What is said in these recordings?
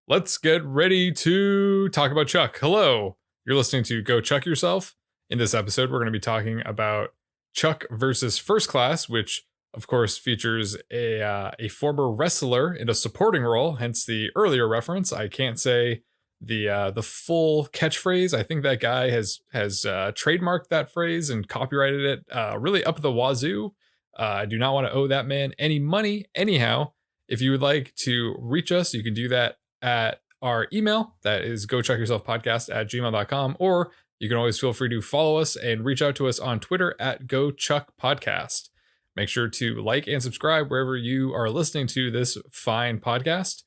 let's get ready to talk about Chuck. Hello, you're listening to Go Chuck Yourself. In this episode, we're going to be talking about Chuck versus First Class, which of course features a former wrestler in a supporting role, hence the earlier reference. I can't say the full catchphrase. I think that guy has trademarked that phrase and copyrighted it really up the wazoo. I do not want to owe that man any money. Anyhow, if you would like to reach us, you can do that at our email. That is GoChuckYourselfPodcast@gmail.com, or you can always feel free to follow us and reach out to us on Twitter at GoChuckPodcast. Make sure to like and subscribe wherever you are listening to this fine podcast.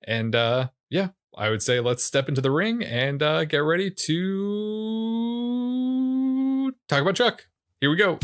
And I would say let's step into the ring and get ready to talk about Chuck. Here we go.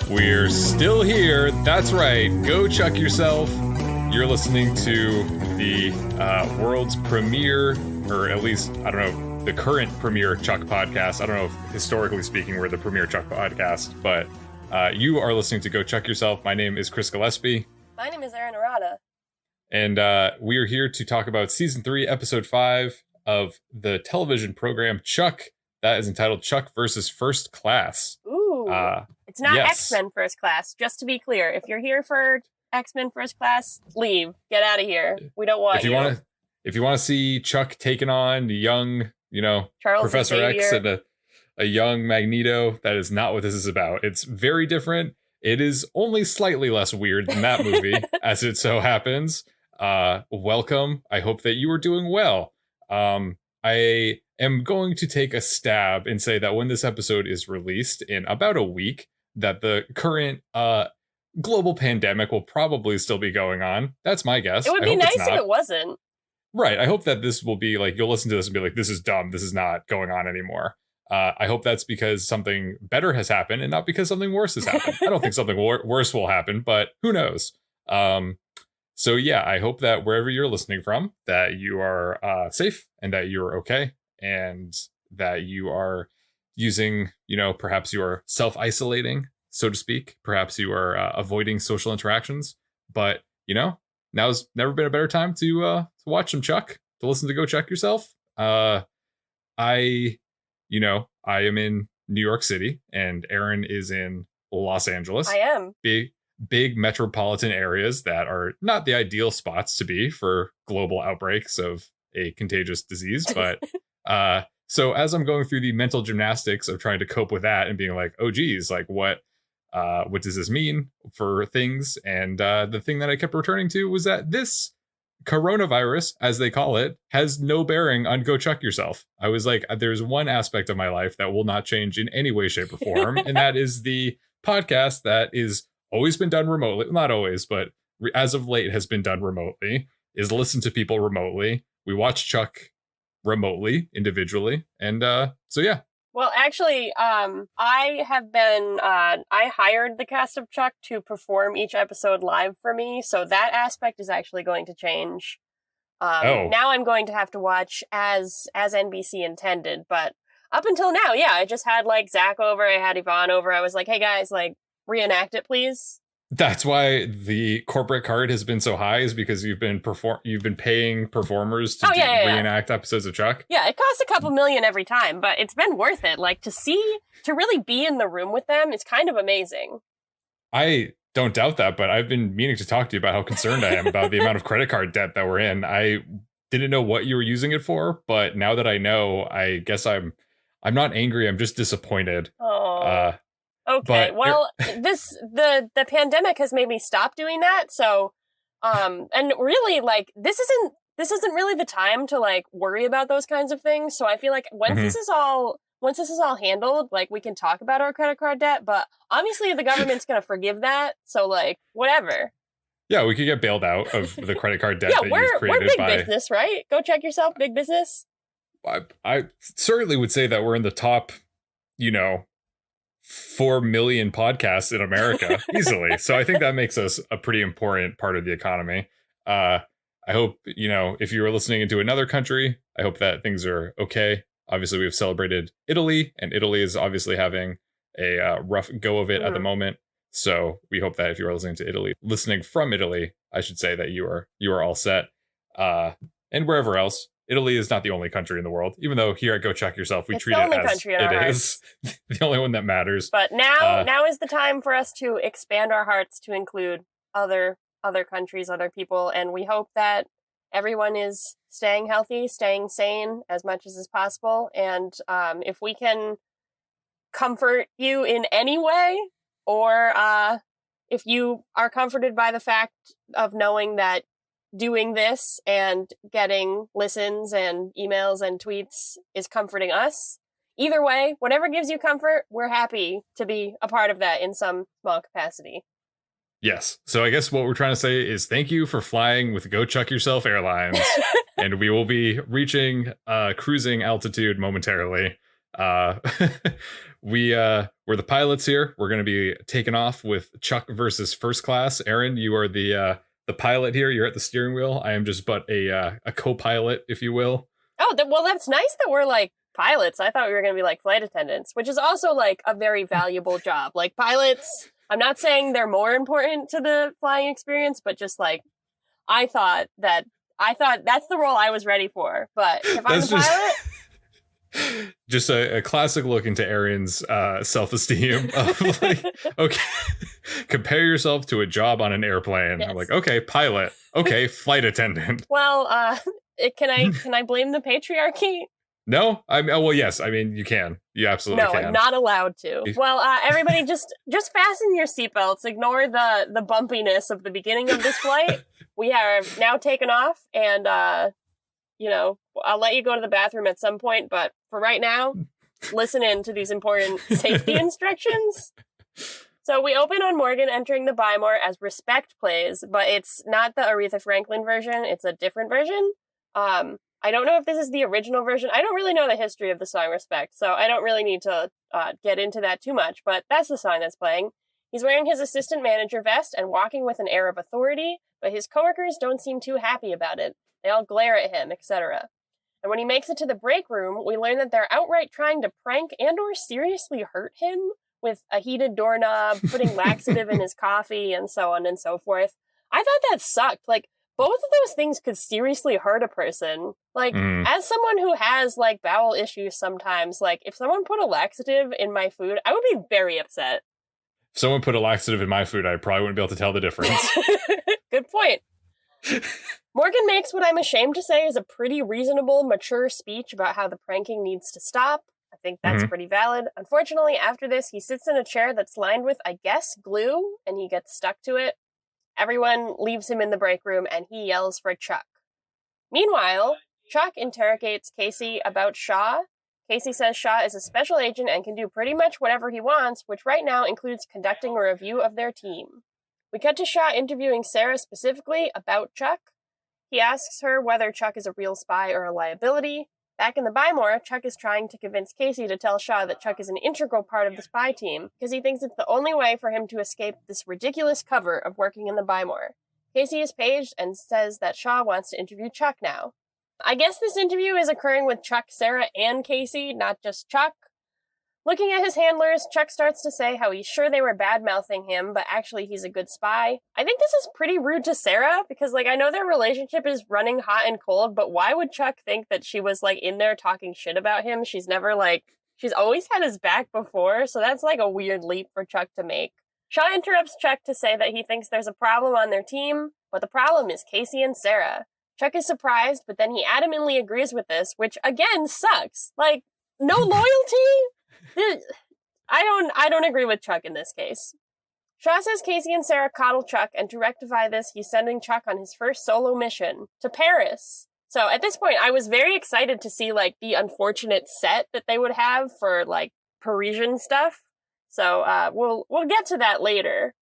We're still here. That's right. Go Chuck Yourself. You're listening to the world's premiere, or at least, I don't know, the current premier Chuck podcast. I don't know if historically speaking we're the premier Chuck podcast, but you are listening to Go Chuck Yourself. My name is Chris Gillespie. My name is Erin. And we are here to talk about season 3, episode 5 of the television program Chuck. That is entitled Chuck versus First Class. Ooh. It's not X-Men First Class, just to be clear. If you're here for X-Men First Class, leave. Get out of here. We don't want you. If you want to see Chuck taking on the young, Charles Professor X and a young Magneto, that is not what this is about. It's very different. It is only slightly less weird than that movie, as it so happens. Welcome. I hope that you are doing well. I am going to take a stab and say that when this episode is released in about a week, that the current global pandemic will probably still be going on. That's my guess. It would be nice if it wasn't. Right. I hope that this will be like, you'll listen to this and be like, this is dumb. This is not going on anymore. I hope that's because something better has happened and not because something worse has happened. I don't think something worse will happen, but who knows? So yeah, I hope that wherever you're listening from, that you are safe and that you're okay and that you are using, perhaps you are self-isolating, so to speak. Perhaps you are avoiding social interactions. But, now's never been a better time to watch some Chuck, to listen to Go Chuck Yourself. I am in New York City and Erin is in Los Angeles. I am. Big metropolitan areas that are not the ideal spots to be for global outbreaks of a contagious disease. But so as I'm going through the mental gymnastics of trying to cope with that and being like, oh, geez, like what does this mean for things? And the thing that I kept returning to was that this coronavirus, as they call it, has no bearing on Go Chuck Yourself. I was like, there's one aspect of my life that will not change in any way, shape, or form. And that is the podcast that is always been done remotely. Not always, but as of late has been done remotely, is listen to people remotely. We watch Chuck remotely, individually. And so, yeah. Well, actually, I hired the cast of Chuck to perform each episode live for me. So that aspect is actually going to change. Now I'm going to have to watch as NBC intended. But up until now, yeah, I just had like Zach over. I had Yvonne over. I was like, hey, guys, like, reenact it, please. That's why the corporate card has been so high, is because you've been paying performers to reenact episodes of Chuck. Yeah, it costs a couple million every time, but it's been worth it. Like to really be in the room with them is kind of amazing. I don't doubt that, but I've been meaning to talk to you about how concerned I am about the amount of credit card debt that we're in. I didn't know what you were using it for, but now that I know, I guess I'm not angry. I'm just disappointed. Oh. Okay, well, the pandemic has made me stop doing that. So, and really, like, this isn't really the time to like worry about those kinds of things. So I feel like once this is all handled, like we can talk about our credit card debt. But obviously, the government's gonna forgive that. So like, whatever. Yeah, we could get bailed out of the credit card debt that you've created. We're big business, right? Go check yourself, big business. I certainly would say that we're in the top, 4 million podcasts in America easily. So I think that makes us a pretty important part of the economy. I hope, if you were listening into another country, I hope that things are okay. Obviously, we've celebrated Italy, and Italy is obviously having a rough go of it at the moment. So we hope that if you are listening from Italy, I should say that you are all set. And wherever else, Italy is not the only country in the world, even though here at Go Chuck Yourself, we treat it as it is the only one that matters. But now is the time for us to expand our hearts to include other countries, other people, and we hope that everyone is staying healthy, staying sane as much as is possible. And if we can comfort you in any way, or if you are comforted by the fact of knowing that doing this and getting listens and emails and tweets is comforting us, either way, whatever gives you comfort, we're happy to be a part of that in some small capacity. Yes. So I guess what we're trying to say is thank you for flying with Go Chuck Yourself Airlines. And we will be reaching cruising altitude momentarily. We're the pilots here. We're going to be taking off with Chuck versus First Class. Erin, you are the pilot here. You're at the steering wheel. I am just but a co-pilot, if you will. Oh, well, that's nice that we're like pilots. I thought we were going to be like flight attendants, which is also like a very valuable job. Like pilots, I'm not saying they're more important to the flying experience, but just like I thought that's the role I was ready for. But if I'm a pilot. Just a classic look into Erin's self-esteem of like, okay, compare yourself to a job on an airplane. Yes. I'm like, okay, pilot. Okay, flight attendant. Well, can I blame the patriarchy? No, well, yes. I mean, you can. You absolutely can. No, I'm not allowed to. Well, everybody, just fasten your seatbelts. Ignore the bumpiness of the beginning of this flight. We have now taken off, and I'll let you go to the bathroom at some point, but for right now, listen in to these important safety instructions. So we open on Morgan entering the Bymore as Respect plays, but it's not the Aretha Franklin version. It's a different version. I don't know if this is the original version. I don't really know the history of the song Respect, so I don't really need to get into that too much, but that's the song that's playing. He's wearing his assistant manager vest and walking with an air of authority, but his coworkers don't seem too happy about it. They all glare at him, etc. And when he makes it to the break room, we learn that they're outright trying to prank and or seriously hurt him with a heated doorknob, putting laxative in his coffee, and so on and so forth. I thought that sucked. Like, both of those things could seriously hurt a person. Like, as someone who has, like, bowel issues sometimes, like, if someone put a laxative in my food, I would be very upset. If someone put a laxative in my food, I probably wouldn't be able to tell the difference. Good point. Morgan makes what I'm ashamed to say is a pretty reasonable, mature speech about how the pranking needs to stop. I think that's pretty valid. Unfortunately, after this, he sits in a chair that's lined with, I guess, glue, and he gets stuck to it. Everyone leaves him in the break room, and he yells for Chuck. Meanwhile, Chuck interrogates Casey about Shaw. Casey says Shaw is a special agent and can do pretty much whatever he wants, which right now includes conducting a review of their team. We cut to Shaw interviewing Sarah specifically about Chuck. He asks her whether Chuck is a real spy or a liability. Back in the Bymore, Chuck is trying to convince Casey to tell Shaw that Chuck is an integral part of the spy team because he thinks it's the only way for him to escape this ridiculous cover of working in the Bymore. Casey is paged and says that Shaw wants to interview Chuck now. I guess this interview is occurring with Chuck, Sarah, and Casey, not just Chuck. Looking at his handlers, Chuck starts to say how he's sure they were bad-mouthing him, but actually he's a good spy. I think this is pretty rude to Sarah, because, like, I know their relationship is running hot and cold, but why would Chuck think that she was, like, in there talking shit about him? She's always had his back before, so that's, like, a weird leap for Chuck to make. Shaw interrupts Chuck to say that he thinks there's a problem on their team, but the problem is Casey and Sarah. Chuck is surprised, but then he adamantly agrees with this, which, again, sucks. Like, no loyalty? I don't agree with Chuck in this case. Shaw says Casey and Sarah coddle Chuck, and to rectify this, he's sending Chuck on his first solo mission to Paris. So at this point, I was very excited to see, like, the unfortunate set that they would have for, like, Parisian stuff. So we'll get to that later.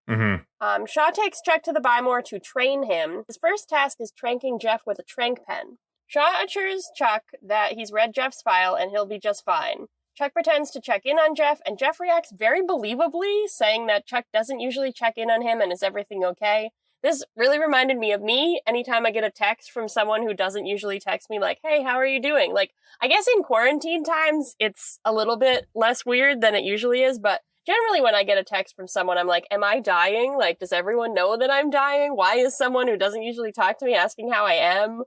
Shaw takes Chuck to the Bymore to train him. His first task is tranking Jeff with a trank pen. Shaw assures Chuck that he's read Jeff's file and he'll be just fine. Chuck pretends to check in on Jeff, and Jeff reacts very believably, saying that Chuck doesn't usually check in on him and is everything okay. This really reminded me of me anytime I get a text from someone who doesn't usually text me like, hey, how are you doing? Like, I guess in quarantine times, it's a little bit less weird than it usually is, but generally when I get a text from someone, I'm like, am I dying? Like, does everyone know that I'm dying? Why is someone who doesn't usually talk to me asking how I am?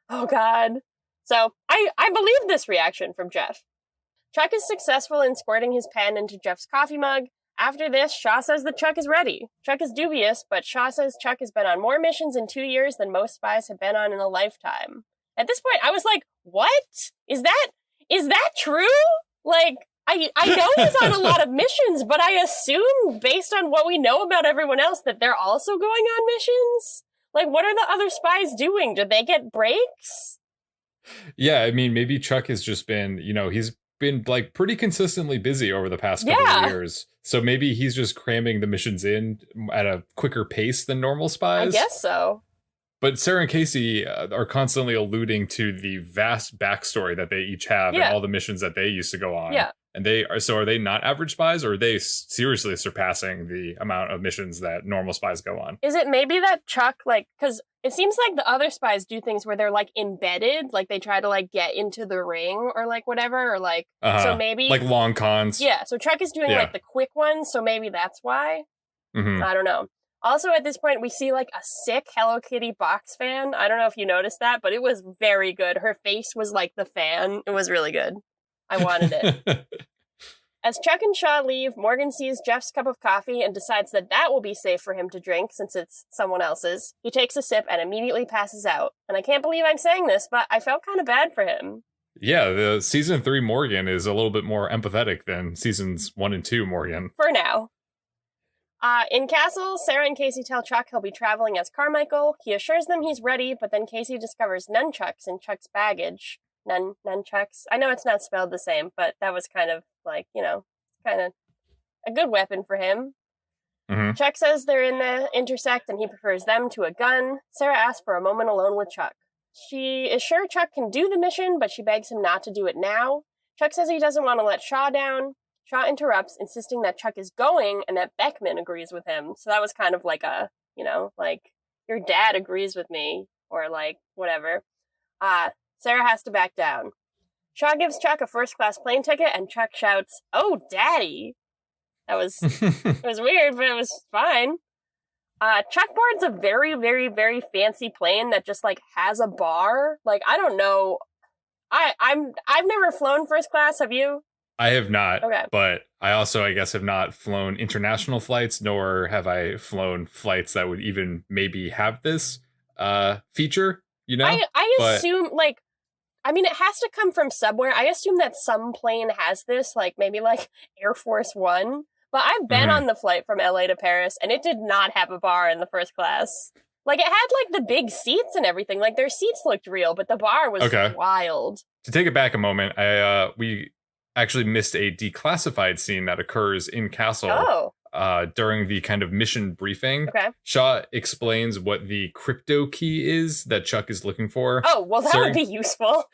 Oh, God. So I believe this reaction from Jeff. Chuck is successful in squirting his pen into Jeff's coffee mug. After this, Shaw says that Chuck is ready. Chuck is dubious, but Shaw says Chuck has been on more missions in 2 years than most spies have been on in a lifetime. At this point, I was like, what? Is that true? Like, I know he's on a lot of missions, but I assume, based on what we know about everyone else, that they're also going on missions? Like, what are the other spies doing? Do they get breaks? Yeah, I mean, maybe Chuck has just been, he's been like pretty consistently busy over the past couple of years. So maybe he's just cramming the missions in at a quicker pace than normal spies. I guess so. But Sarah and Casey are constantly alluding to the vast backstory that they each have and all the missions that they used to go on. Yeah. And are they not average spies, or are they seriously surpassing the amount of missions that normal spies go on? Is it maybe that Chuck, like, because it seems like the other spies do things where they're like embedded, like they try to like get into the ring or like whatever, or like, so maybe like long cons. Yeah. So Chuck is doing like the quick ones. So maybe that's why. Mm-hmm. I don't know. Also, at this point, we see like a sick Hello Kitty box fan. I don't know if you noticed that, but it was very good. Her face was like the fan. It was really good. I wanted it. As Chuck and Shaw leave, Morgan sees Jeff's cup of coffee and decides that will be safe for him to drink since it's someone else's. He takes a sip and immediately passes out. And I can't believe I'm saying this, but I felt kind of bad for him. Yeah, the season 3 Morgan is a little bit more empathetic than seasons 1 and 2 Morgan. For now. In Castle, Sarah and Casey tell Chuck he'll be traveling as Carmichael. He assures them he's ready, but then Casey discovers nunchucks in Chuck's baggage. Nunchucks. I know it's not spelled the same, but that was kind of like, kind of a good weapon for him. Mm-hmm. Chuck says they're in the intersect and he prefers them to a gun. Sarah asks for a moment alone with Chuck. She is sure Chuck can do the mission, but she begs him not to do it now. Chuck says he doesn't want to let Shaw down. Shaw interrupts, insisting that Chuck is going and that Beckman agrees with him. So that was kind of like a, like, your dad agrees with me, or like, whatever. Sarah has to back down. Shaw gives Chuck a first-class plane ticket, and Chuck shouts, "Oh, Daddy!" That was, it was weird, but it was fine. Chuck boards a very, very, very fancy plane that just, like, has a bar. Like, I don't know. I've never flown first class, have you? I have not, okay. But I also, I guess, have not flown international flights, nor have I flown flights that would even maybe have this feature, I assume, like, I mean, it has to come from somewhere. I assume that some plane has this, like, maybe, like, Air Force One. But I've been on the flight from LA to Paris, and it did not have a bar in the first class. Like, it had, like, the big seats and everything. Like, their seats looked real, but the bar was wild. To take it back a moment, we actually missed a declassified scene that occurs in Castle during the kind of mission briefing. Okay. Shaw explains what the crypto key is that Chuck is looking for. Oh, well, that would be useful.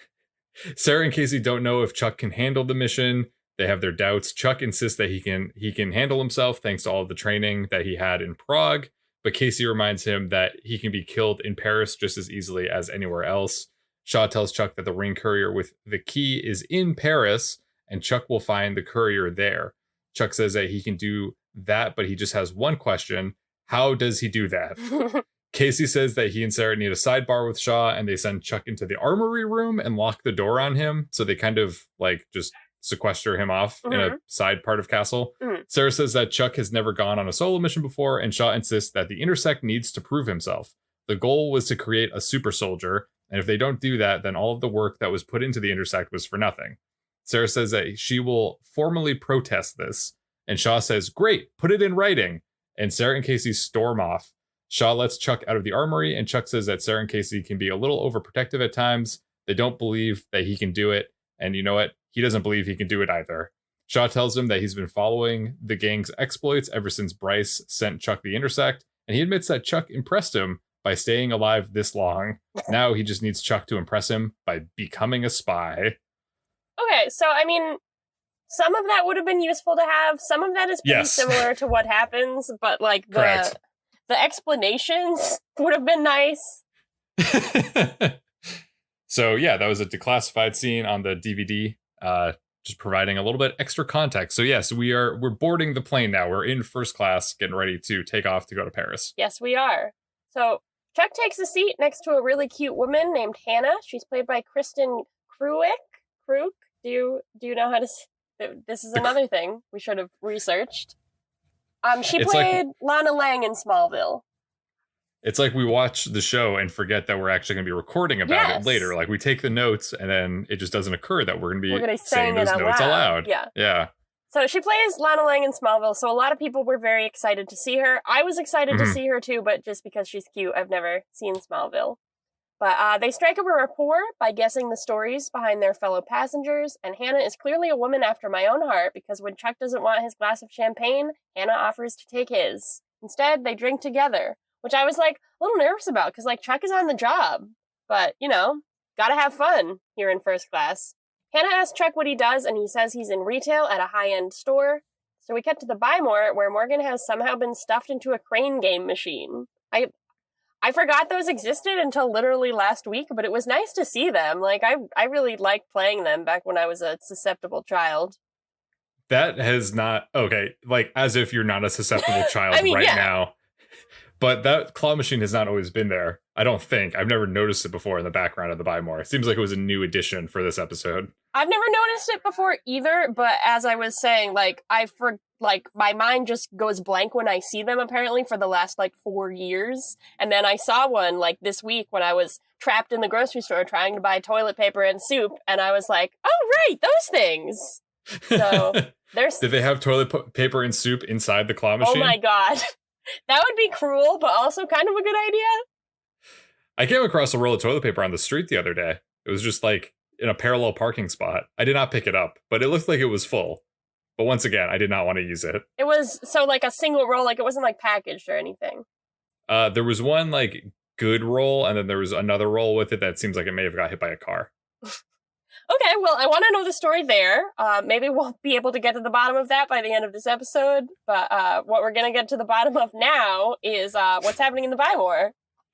Sarah and Casey don't know if Chuck can handle the mission. They have their doubts. Chuck insists that he can handle himself thanks to all of the training that he had in Prague. But Casey reminds him that he can be killed in Paris just as easily as anywhere else. Shaw tells Chuck that the ring courier with the key is in Paris, and Chuck will find the courier there. Chuck says that he can do that, but he just has one question. How does he do that? Casey says that he and Sarah need a sidebar with Shaw, and they send Chuck into the armory room and lock the door on him. So they kind of like just sequester him off in a side part of Castle. Sarah says that Chuck has never gone on a solo mission before, and Shaw insists that the Intersect needs to prove himself. The goal was to create a super soldier, and if they don't do that, then all of the work that was put into the Intersect was for nothing. Sarah says that she will formally protest this, and Shaw says, "Great, put it in writing." And Sarah and Casey storm off. Shaw lets Chuck out of the armory, and Chuck says that Sarah and Casey can be a little overprotective at times. They don't believe that he can do it, and you know what? He doesn't believe he can do it either. Shaw tells him that he's been following the gang's exploits ever since Bryce sent Chuck the Intersect, and he admits that Chuck impressed him by staying alive this long. Now he just needs Chuck to impress him by becoming a spy. Okay, so I mean, some of that would have been useful to have. Some of that is pretty similar to what happens, but like the explanations would have been nice. So yeah, that was a declassified scene on the DVD, just providing a little bit extra context. So yes, we're boarding the plane now. We're in first class, getting ready to take off to go to Paris. Yes, we are. So Chuck takes a seat next to a really cute woman named Hannah. She's played by Kristen Kruk. Do you know how to? This is another thing we should have researched. She played Lana Lang in Smallville. It's like we watch the show and forget that we're actually going to be recording about it later. Like we take the notes and then it just doesn't occur that we're going to be saying those notes aloud. Yeah. So she plays Lana Lang in Smallville. So a lot of people were very excited to see her. I was excited to see her too, but just because she's cute, I've never seen Smallville. But they strike up a rapport by guessing the stories behind their fellow passengers, and Hannah is clearly a woman after my own heart because when Chuck doesn't want his glass of champagne, Hannah offers to take his. Instead, they drink together, which I was like a little nervous about because like Chuck is on the job, but you know, gotta have fun here in first class. Hannah asks Chuck what he does, and he says he's in retail at a high-end store. So we cut to the Buy More, where Morgan has somehow been stuffed into a crane game machine. I forgot those existed until literally last week, but it was nice to see them. Like, I really liked playing them back when I was a susceptible child. That has not... Okay, like, as if you're not a susceptible child now. But that claw machine has not always been there. I don't think. I've never noticed it before in the background of the Buy More. It seems like it was a new addition for this episode. I've never noticed it before either, but as I was saying, like, my mind just goes blank when I see them, apparently, for the last, 4 years. And then I saw one, this week when I was trapped in the grocery store trying to buy toilet paper and soup, and I was like, oh, right, those things! So, there's... Did they have toilet paper and soup inside the claw machine? Oh my god. That would be cruel, but also kind of a good idea. I came across a roll of toilet paper on the street the other day. It was just, in a parallel parking spot. I did not pick it up, but it looked like it was full. But once again, I did not want to use it. It was, a single roll, it wasn't, packaged or anything. There was one, good roll, and then there was another roll with it that seems like it may have got hit by a car. Okay, well, I want to know the story there. Maybe we'll be able to get to the bottom of that by the end of this episode. But what we're going to get to the bottom of now is what's happening in the Buy More.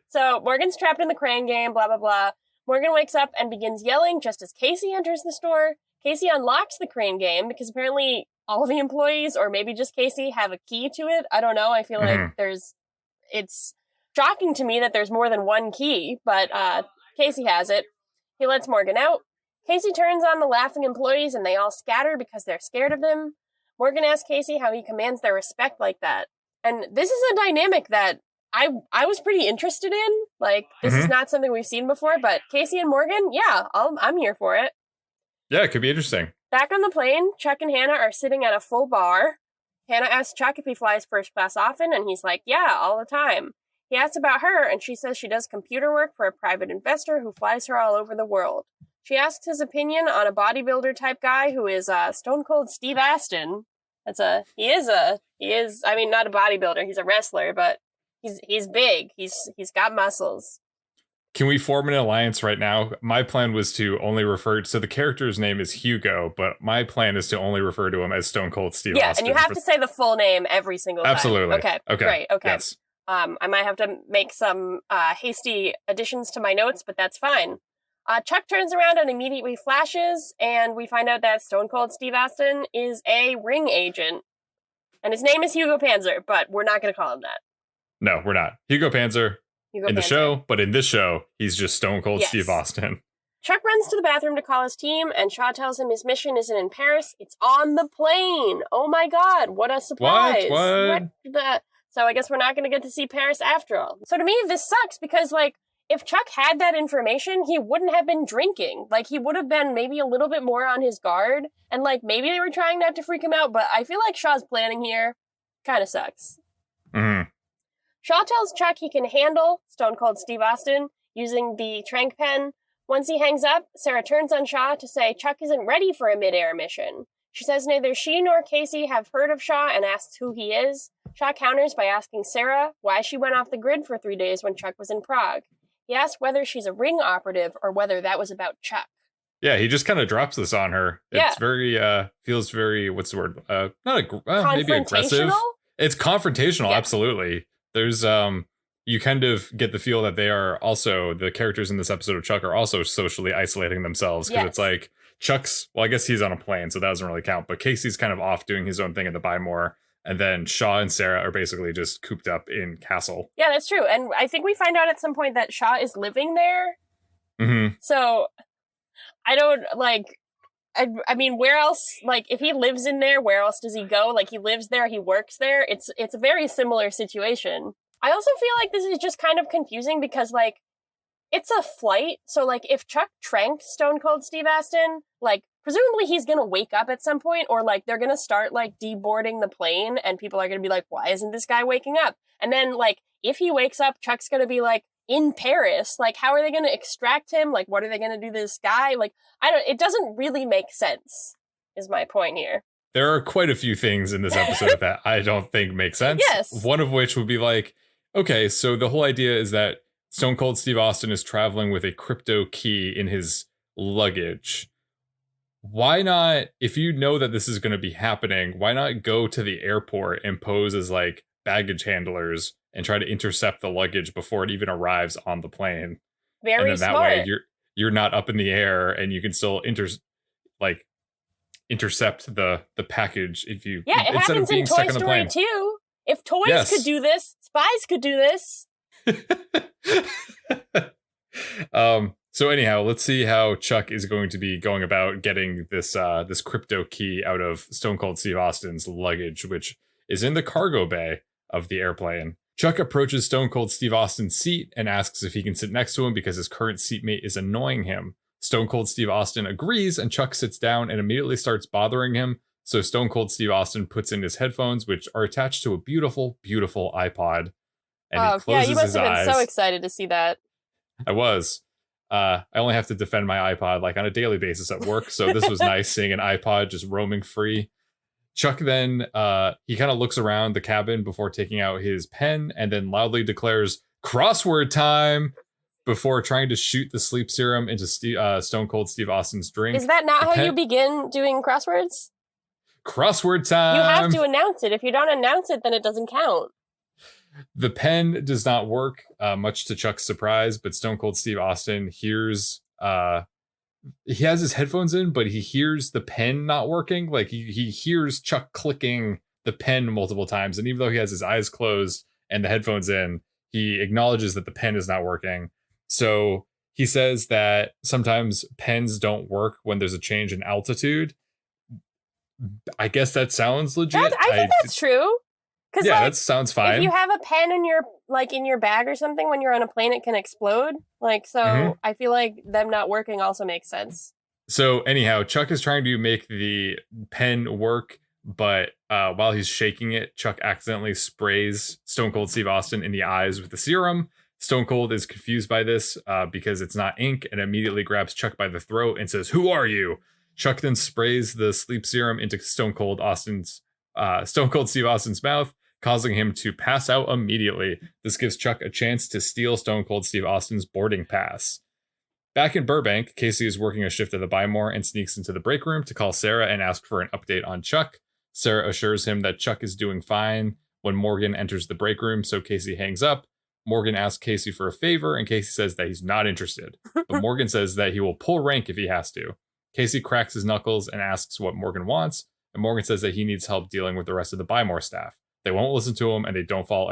So Morgan's trapped in the crane game, blah, blah, blah. Morgan wakes up and begins yelling just as Casey enters the store. Casey unlocks the crane game because apparently all the employees, or maybe just Casey, have a key to it. I don't know. I feel like it's shocking to me that there's more than one key, but Casey has it. He lets Morgan out. Casey turns on the laughing employees and they all scatter because they're scared of him. Morgan asks Casey how he commands their respect like that. And this is a dynamic that I was pretty interested in. This is not something we've seen before, but Casey and Morgan, yeah, I'm here for it. Yeah, it could be interesting. Back on the plane, Chuck and Hannah are sitting at a full bar. Hannah asks Chuck if he flies first class often, and he's like, yeah, all the time. He asks about her, and she says she does computer work for a private investor who flies her all over the world. She asks his opinion on a bodybuilder type guy who is Stone Cold Steve Austin. He is, I mean, not a bodybuilder, he's a wrestler, but he's big. He's got muscles. Can we form an alliance right now? My plan was to only refer to, so the character's name is Hugo, but my plan is to only refer to him as Stone Cold Steve Austin. Yeah, and you have to say the full name every single time. Absolutely. Okay, great, okay. Yes. I might have to make some hasty additions to my notes, but that's fine. Chuck turns around and immediately flashes, and we find out that Stone Cold Steve Austin is a ring agent. And his name is Hugo Panzer, but we're not going to call him that. No, we're not. Hugo Panzer the show, but in this show, he's just Stone Cold Steve Austin. Chuck runs to the bathroom to call his team, and Shaw tells him his mission isn't in Paris, it's on the plane. Oh my god, what a surprise. What? So I guess we're not going to get to see Paris after all. So to me, this sucks because, if Chuck had that information, he wouldn't have been drinking. He would have been maybe a little bit more on his guard, and, maybe they were trying not to freak him out, but I feel like Shaw's planning here kind of sucks. Mm-hmm. Shaw tells Chuck he can handle Stone Cold Steve Austin using the tranq pen. Once he hangs up, Sarah turns on Shaw to say Chuck isn't ready for a mid-air mission. She says neither she nor Casey have heard of Shaw and asks who he is. Shaw counters by asking Sarah why she went off the grid for 3 days when Chuck was in Prague. He asks whether she's a ring operative or whether that was about Chuck. Yeah, he just kind of drops this on her. Yeah. It's very feels very, what's the word? Maybe aggressive. Confrontational? It's confrontational, Yeah. absolutely. There's you kind of get the feel that they are also, the characters in this episode of Chuck are also socially isolating themselves, because it's like Chuck's, well, I guess he's on a plane, so that doesn't really count, but Casey's kind of off doing his own thing at the Buy More, and then Shaw and Sarah are basically just cooped up in Castle. Yeah, that's true. And I think we find out at some point that Shaw is living there. Mm-hmm. So I don't, like, I mean, where else, like, if he lives in there, where else does he go? Like, he lives there, he works there. It's a very similar situation. I also feel like this is just kind of confusing because, like, it's a flight. So, like, if Chuck tranked Stone Cold Steve Austin, like, presumably he's going to wake up at some point, or, like, they're going to start, like, deboarding the plane, and people are going to be like, why isn't this guy waking up? And then, like, if he wakes up, Chuck's going to be, like, in Paris. Like, how are they going to extract him? Like, what are they going to do to this guy? Like, it doesn't really make sense, is my point here. There are quite a few things in this episode that I don't think make sense. Yes. One of which would be like, okay, so the whole idea is that Stone Cold Steve Austin is traveling with a crypto key in his luggage. Why not, if you know that this is going to be happening, why not go to the airport and pose as like baggage handlers and try to intercept the luggage before it even arrives on the plane? Very and then smart. that way you're not up in the air, and you can still intercept the package if you it instead happens of being in stuck Toy on the Story plane. too. If toys could do this, spies could do this. So anyhow, let's see how Chuck is going to be going about getting this crypto key out of Stone Cold Steve Austin's luggage, which is in the cargo bay of the airplane. Chuck approaches Stone Cold Steve Austin's seat and asks if he can sit next to him because his current seatmate is annoying him. Stone Cold Steve Austin agrees, and Chuck sits down and immediately starts bothering him. So Stone Cold Steve Austin puts in his headphones, which are attached to a beautiful, beautiful iPod. And he closes you must his have been eyes. so excited to see that. I was. I only have to defend my iPod like on a daily basis at work, so this was nice seeing an iPod just roaming free. Chuck then, he kind of looks around the cabin before taking out his pen and then loudly declares, "Crossword time!" before trying to shoot the sleep serum into Stone Cold Steve Austin's drink. Is that not how you begin doing crosswords? Crossword time! You have to announce it. If you don't announce it, then it doesn't count. The pen does not work, much to Chuck's surprise, but Stone Cold Steve Austin hears, he has his headphones in, but he hears the pen not working. Like he hears Chuck clicking the pen multiple times. And even though he has his eyes closed and the headphones in, he acknowledges that the pen is not working. So he says that sometimes pens don't work when there's a change in altitude. I guess that sounds legit. I think that's true. Yeah, that sounds fine. If you have a pen in your bag or something, when you're on a plane, it can explode. I feel like them not working also makes sense. So anyhow, Chuck is trying to make the pen work, but while he's shaking it, Chuck accidentally sprays Stone Cold Steve Austin in the eyes with the serum. Stone Cold is confused by this because it's not ink, and immediately grabs Chuck by the throat and says, "Who are you?" Chuck then sprays the sleep serum into Stone Cold Steve Austin's mouth, causing him to pass out immediately. This gives Chuck a chance to steal Stone Cold Steve Austin's boarding pass. Back in Burbank, Casey is working a shift at the Buy More and sneaks into the break room to call Sarah and ask for an update on Chuck. Sarah assures him that Chuck is doing fine when Morgan enters the break room, so Casey hangs up. Morgan asks Casey for a favor, and Casey says that he's not interested. But Morgan says that he will pull rank if he has to. Casey cracks his knuckles and asks what Morgan wants, and Morgan says that he needs help dealing with the rest of the Buy More staff. They won't listen to him, and they don't follow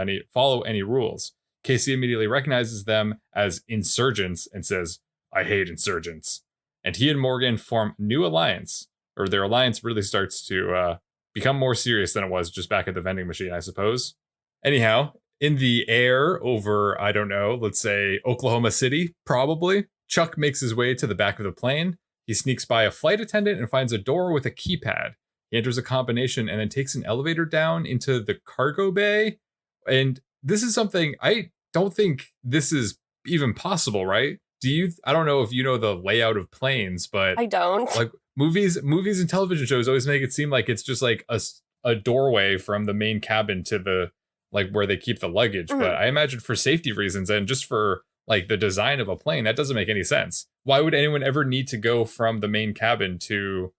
any rules. Casey immediately recognizes them as insurgents and says, "I hate insurgents." And he and Morgan form a new alliance, or their alliance really starts to become more serious than it was just back at the vending machine, I suppose. Anyhow, in the air over, I don't know, let's say Oklahoma City, probably, Chuck makes his way to the back of the plane. He sneaks by a flight attendant and finds a door with a keypad. He enters a combination and then takes an elevator down into the cargo bay. And this is something, I don't think this is even possible, right? I don't know if you know the layout of planes, but I don't. Like movies and television shows always make it seem like it's just like a doorway from the main cabin to the, like where they keep the luggage. Mm-hmm. But I imagine for safety reasons and just for like the design of a plane, that doesn't make any sense. Why would anyone ever need to go from the main cabin to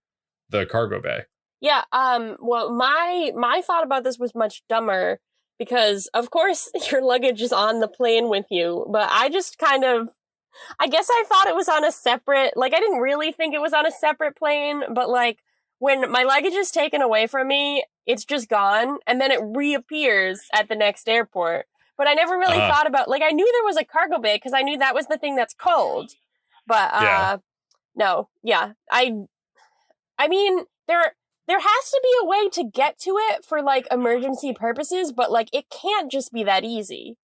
the cargo bay? Yeah, well, my thought about this was much dumber because, of course, your luggage is on the plane with you, but I just I guess I thought it was on a separate, like, I didn't really think it was on a separate plane, but, like, when my luggage is taken away from me, it's just gone, and then it reappears at the next airport. But I never really thought about, like, I knew there was a cargo bay because I knew that was the thing that's cold. But, no, yeah. I mean, there has to be a way to get to it for, like, emergency purposes, but, like, it can't just be that easy.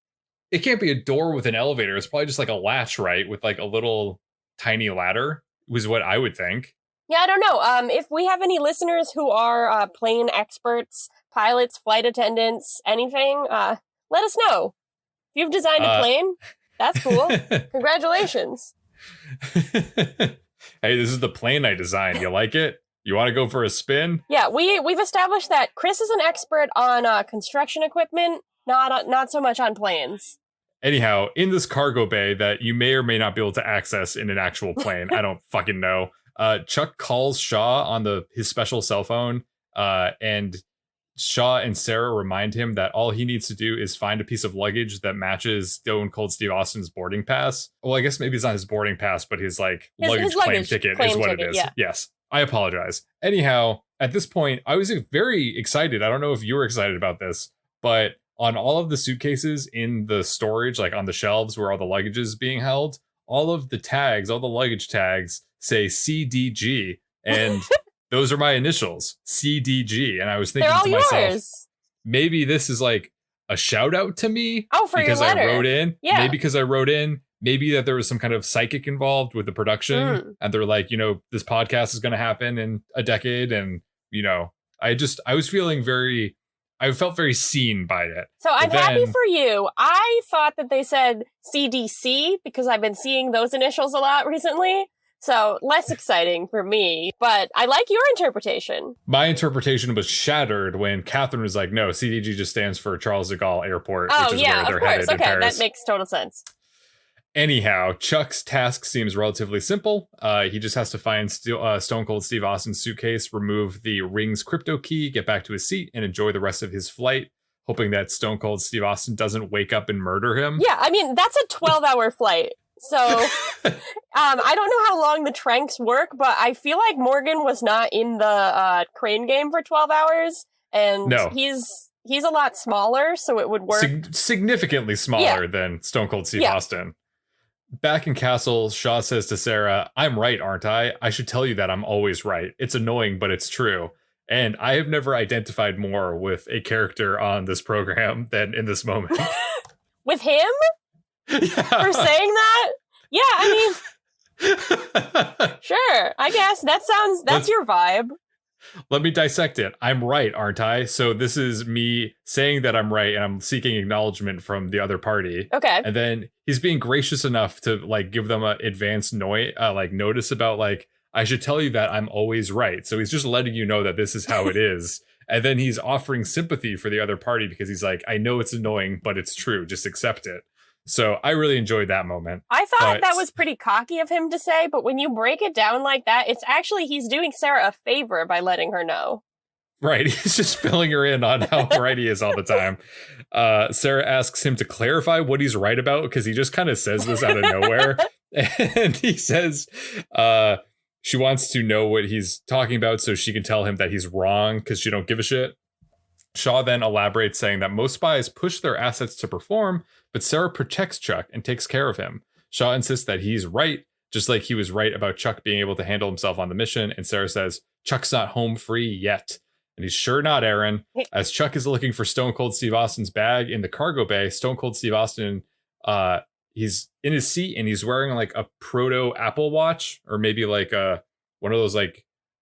It can't be a door with an elevator. It's probably just like a latch, right? With like a little tiny ladder was what I would think. Yeah, I don't know. If we have any listeners who are plane experts, pilots, flight attendants, anything, let us know. If you've designed a plane, that's cool. Congratulations. Hey, this is the plane I designed. You like it? You want to go for a spin? Yeah, we've established that Chris is an expert on construction equipment, not so much on planes. Anyhow, in this cargo bay that you may or may not be able to access in an actual plane, I don't fucking know. Chuck calls Shaw on his special cell phone, and Shaw and Sarah remind him that all he needs to do is find a piece of luggage that matches Stone Cold Steve Austin's boarding pass. Well, I guess maybe it's not his boarding pass, but his luggage claim ticket is what it is. Yeah. Yes, I apologize. Anyhow, at this point, I was very excited. I don't know if you were excited about this, but on all of the suitcases in the storage, like on the shelves where all the luggage is being held, all of the tags, all the luggage tags say CDG, and those are my initials, CDG. And I was thinking to myself, maybe this is like a shout out to me because your letter. I wrote in. Yeah. Maybe because I wrote in. Maybe that there was some kind of psychic involved with the production, and they're like, this podcast is going to happen in a decade, and I was feeling I felt very seen by it. So I'm happy for you. I thought that they said CDC because I've been seeing those initials a lot recently. So less exciting for me, but I like your interpretation. My interpretation was shattered when Catherine was like, no, CDG just stands for Charles de Gaulle Airport, which is where they're headed in Paris. That makes total sense. Anyhow, Chuck's task seems relatively simple. He just has to find Stone Cold Steve Austin's suitcase, remove the ring's crypto key, get back to his seat, and enjoy the rest of his flight, hoping that Stone Cold Steve Austin doesn't wake up and murder him. Yeah, I mean, that's a 12-hour flight. So I don't know how long the tranks work, but I feel like Morgan was not in the crane game for 12 hours, and he's a lot smaller, so it would work. Significantly smaller than Stone Cold Steve Austin. Back in Castle, Shaw says to Sarah, I'm right, aren't I? I should tell you that I'm always right. It's annoying, but it's true. And I have never identified more with a character on this program than in this moment. With him? Yeah. For saying that? Yeah, I mean, sure, I guess. That's your vibe. Let me dissect it. I'm right, aren't I? So this is me saying that I'm right, and I'm seeking acknowledgement from the other party. Okay. And then he's being gracious enough to give them an advance notice about I should tell you that I'm always right. So he's just letting you know that this is how it is. And then he's offering sympathy for the other party because he's like, I know it's annoying, but it's true. Just accept it. So I really enjoyed that moment. I thought that was pretty cocky of him to say, but when you break it down like that, it's actually he's doing Sarah a favor by letting her know. Right. He's just filling her in on how right he is all the time. Sarah asks him to clarify what he's right about because he just kind of says this out of nowhere. And he says she wants to know what he's talking about so she can tell him that he's wrong because she don't give a shit. Shaw then elaborates saying that most spies push their assets to perform, but Sarah protects Chuck and takes care of him. Shaw insists that he's right, just like he was right about Chuck being able to handle himself on the mission, and Sarah says, Chuck's not home free yet. And he's sure not, Erin. As Chuck is looking for Stone Cold Steve Austin's bag in the cargo bay, Stone Cold Steve Austin, he's in his seat and he's wearing a proto Apple Watch, or maybe one of those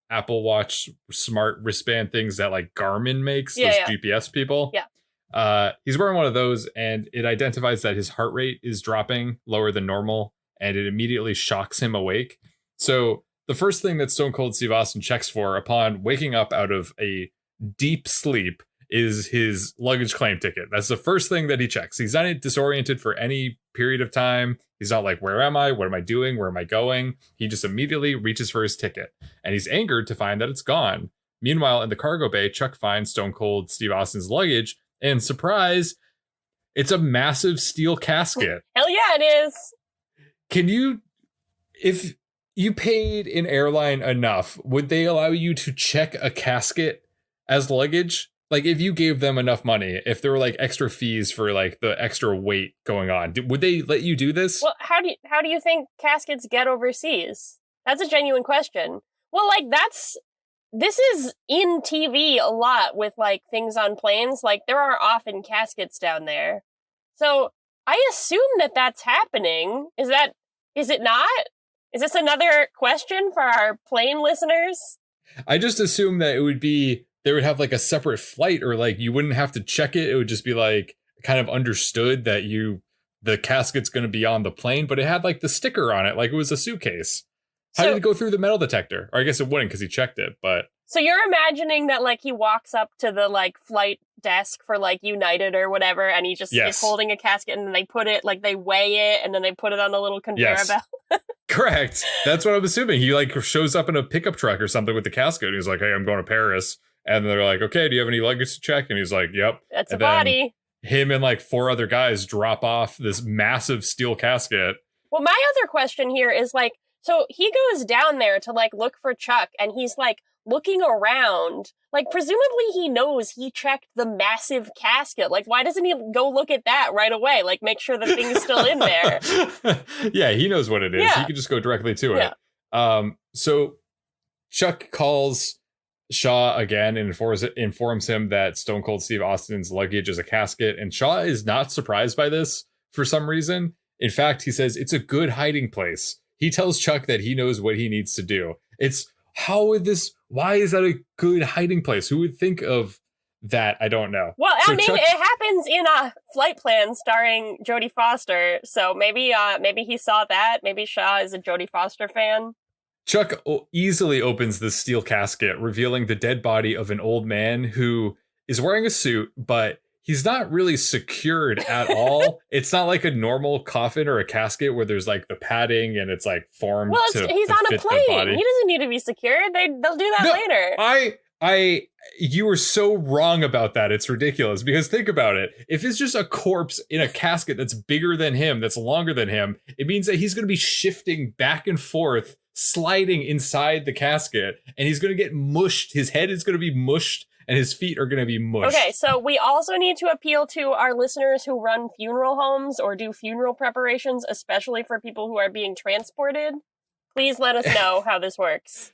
Apple Watch smart wristband things that Garmin makes, those GPS people. Yeah. He's wearing one of those, and it identifies that his heart rate is dropping lower than normal, and it immediately shocks him awake. So the first thing that Stone Cold Steve Austin checks for upon waking up out of a deep sleep is his luggage claim ticket. That's the first thing that he checks. He's not disoriented for any period of time. He's not like, where am I? What am I doing? Where am I going? He just immediately reaches for his ticket, and he's angered to find that it's gone. Meanwhile, in the cargo bay, Chuck finds Stone Cold Steve Austin's luggage, and surprise, it's a massive steel casket. Hell yeah, it is. Can you, if you paid an airline enough, would they allow you to check a casket as luggage? Like, if you gave them enough money, if there were like extra fees for like the extra weight going on, would they let you do this? Well, how do you think caskets get overseas? That's a genuine question. Well, like this is in TV a lot with like things on planes. Like there are often caskets down there. So I assume that that's happening. Is it not? Is this another question for our plane listeners? I just assume that it would be, they would have like a separate flight, or like you wouldn't have to check it. It would just be like kind of understood that the casket's going to be on the plane, but it had like the sticker on it, like it was a suitcase. How did it go through the metal detector? Or I guess it wouldn't because he checked it, but. So you're imagining that like he walks up to the like flight desk for like United or whatever, and he just is holding a casket, and then they put it, like they weigh it, and then they put it on a little conveyor belt. Correct. That's what I'm assuming. He like shows up in a pickup truck or something with the casket, and he's like, hey, I'm going to Paris. And they're like, okay, do you have any luggage to check? And he's like, yep. That's a body. Him and like 4 other guys drop off this massive steel casket. Well, my other question here is like, so he goes down there to like look for Chuck, and he's like looking around. Like presumably he knows he checked the massive casket. Like why doesn't he go look at that right away? Like make sure the thing's still in there. Yeah, he knows what it is. He can just go directly to it. So Chuck calls Shaw again and informs him that Stone Cold Steve Austin's luggage is a casket, and Shaw is not surprised by this for some reason. In fact, he says it's a good hiding place. He tells Chuck that he knows what he needs to do. Why is that a good hiding place? Who would think of that? I don't know. Well, I mean, it happens in a Flight Plan starring Jodie Foster, so maybe he saw that. Maybe Shaw is a Jodie Foster fan. Chuck easily opens the steel casket, revealing the dead body of an old man who is wearing a suit, but he's not really secured at all. It's not like a normal coffin or a casket where there's like the padding and it's like formed. Well, he's on a plane. He doesn't need to be secured. They'll do that later. You were so wrong about that. It's ridiculous, because think about it. If it's just a corpse in a casket that's bigger than him, that's longer than him, it means that he's going to be shifting back and forth, sliding inside the casket, and he's going to get mushed. His head is going to be mushed, and his feet are going to be mushed. Okay, so we also need to appeal to our listeners who run funeral homes or do funeral preparations, especially for people who are being transported. Please let us know how this works.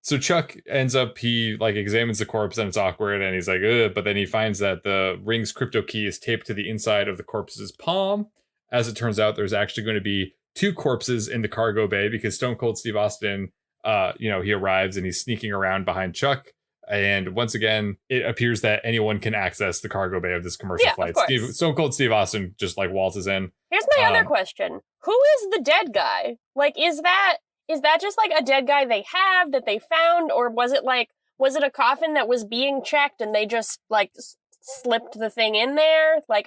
So Chuck ends up, he like examines the corpse, and it's awkward, and he's like, ugh, but then he finds that the ring's crypto key is taped to the inside of the corpse's palm. As it turns out, there's actually going to be 2 corpses in the cargo bay, because Stone Cold Steve Austin, he arrives and he's sneaking around behind Chuck. And once again, it appears that anyone can access the cargo bay of this commercial flight. Stone Cold Steve Austin just like waltzes in. Here's my other question. Who is the dead guy? Like, is that just like a dead guy they have that they found? Or was it a coffin that was being checked and they just like slipped the thing in there? Like,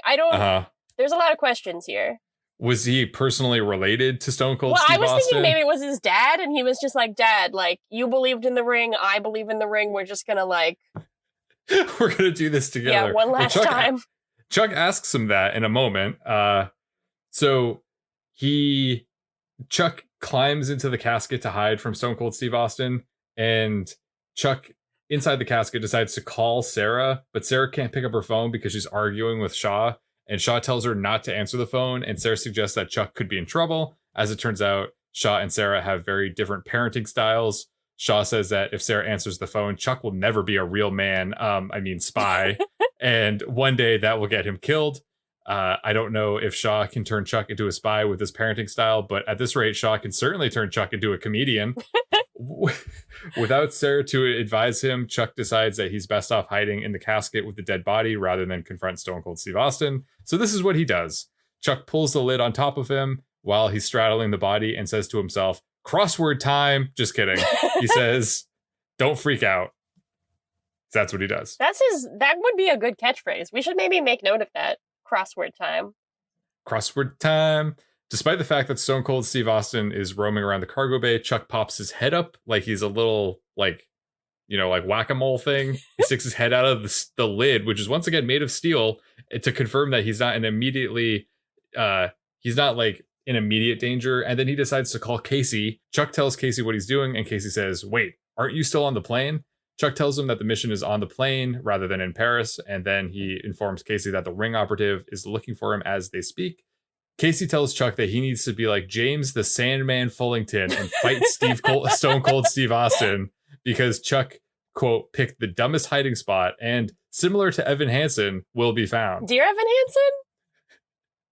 there's a lot of questions here. Was he personally related to Stone Cold Steve Austin? Well, I was thinking maybe it was his dad, and he was just like, Dad, like, you believed in the ring, I believe in the ring, we're just gonna like... We're gonna do this together. Yeah, one last time. Chuck asks him that in a moment. Chuck climbs into the casket to hide from Stone Cold Steve Austin, and Chuck, inside the casket, decides to call Sarah, but Sarah can't pick up her phone because she's arguing with Shaw. And Shaw tells her not to answer the phone, and Sarah suggests that Chuck could be in trouble. As it turns out, Shaw and Sarah have very different parenting styles. Shaw says that if Sarah answers the phone, Chuck will never be a real man, spy. And one day that will get him killed. I don't know if Shaw can turn Chuck into a spy with his parenting style, but at this rate, Shaw can certainly turn Chuck into a comedian. Without Sarah to advise him, Chuck decides that he's best off hiding in the casket with the dead body rather than confront Stone Cold Steve Austin. So this is what he does. Chuck pulls the lid on top of him while he's straddling the body and says to himself, "Crossword time." Just kidding. He says, "Don't freak out." That's what he does. That would be a good catchphrase. We should maybe make note of that. Crossword time. Crossword time. Despite the fact that Stone Cold Steve Austin is roaming around the cargo bay, Chuck pops his head up like he's a little, like whack-a-mole thing. He sticks his head out of the lid, which is once again made of steel, to confirm that he's not an immediate danger. And then he decides to call Casey. Chuck tells Casey what he's doing, and Casey says, "Wait, aren't you still on the plane?" Chuck tells him that the mission is on the plane rather than in Paris, and then he informs Casey that the ring operative is looking for him as they speak. Casey tells Chuck that he needs to be like James the Sandman Fullington and fight Stone Cold Steve Austin, because Chuck, quote, picked the dumbest hiding spot and, similar to Evan Hansen, will be found. Dear Evan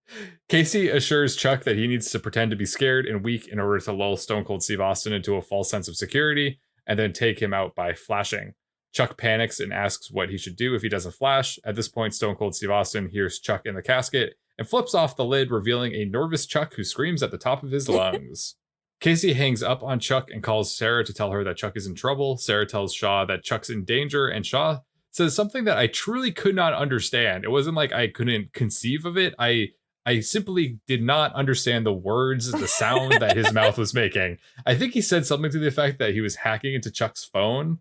Hansen? Casey assures Chuck that he needs to pretend to be scared and weak in order to lull Stone Cold Steve Austin into a false sense of security and then take him out by flashing. Chuck panics and asks what he should do if he doesn't flash. At this point, Stone Cold Steve Austin hears Chuck in the casket and flips off the lid, revealing a nervous Chuck who screams at the top of his lungs. Casey hangs up on Chuck and calls Sarah to tell her that Chuck is in trouble. Sarah tells Shaw that Chuck's in danger, and Shaw says something that I truly could not understand. It wasn't like I couldn't conceive of it. I simply did not understand the words, the sound that his mouth was making. I think he said something to the effect that he was hacking into Chuck's phone.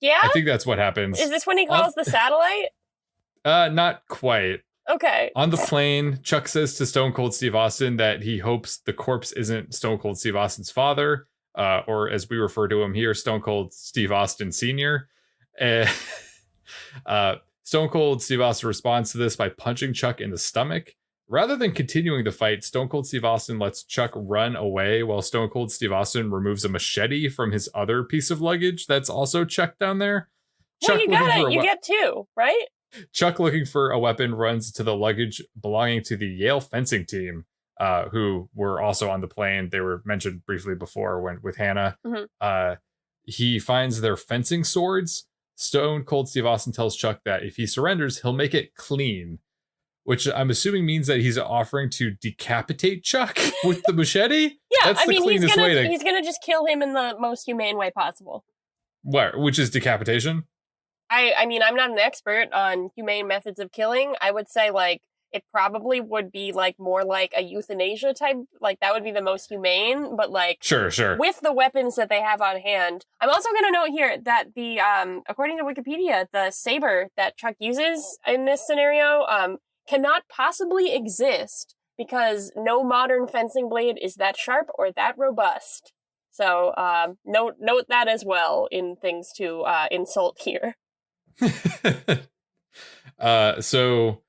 Yeah? I think that's what happens. Is this when he calls the satellite? Not quite. Okay. On the plane, Chuck says to Stone Cold Steve Austin that he hopes the corpse isn't Stone Cold Steve Austin's father, or as we refer to him here, Stone Cold Steve Austin Sr. Stone Cold Steve Austin responds to this by punching Chuck in the stomach. Rather than continuing the fight, Stone Cold Steve Austin lets Chuck run away while Stone Cold Steve Austin removes a machete from his other piece of luggage that's also Chuck down there. Well, you get two, right? Chuck, looking for a weapon, runs to the luggage belonging to the Yale fencing team, who were also on the plane. They were mentioned briefly before with Hannah. Mm-hmm. He finds their fencing swords. Stone Cold Steve Austin tells Chuck that if he surrenders, he'll make it clean, which I'm assuming means that he's offering to decapitate Chuck with the machete. Yeah, I mean, he's gonna just kill him in the most humane way possible. Which is decapitation? I mean, I'm not an expert on humane methods of killing. I would say, like, it probably would be, like, more like a euthanasia type. Like, that would be the most humane, but, like... Sure. With the weapons that they have on hand. I'm also going to note here that the, according to Wikipedia, the saber that Chuck uses in this scenario, cannot possibly exist because no modern fencing blade is that sharp or that robust. So, note that as well in things to insult here. So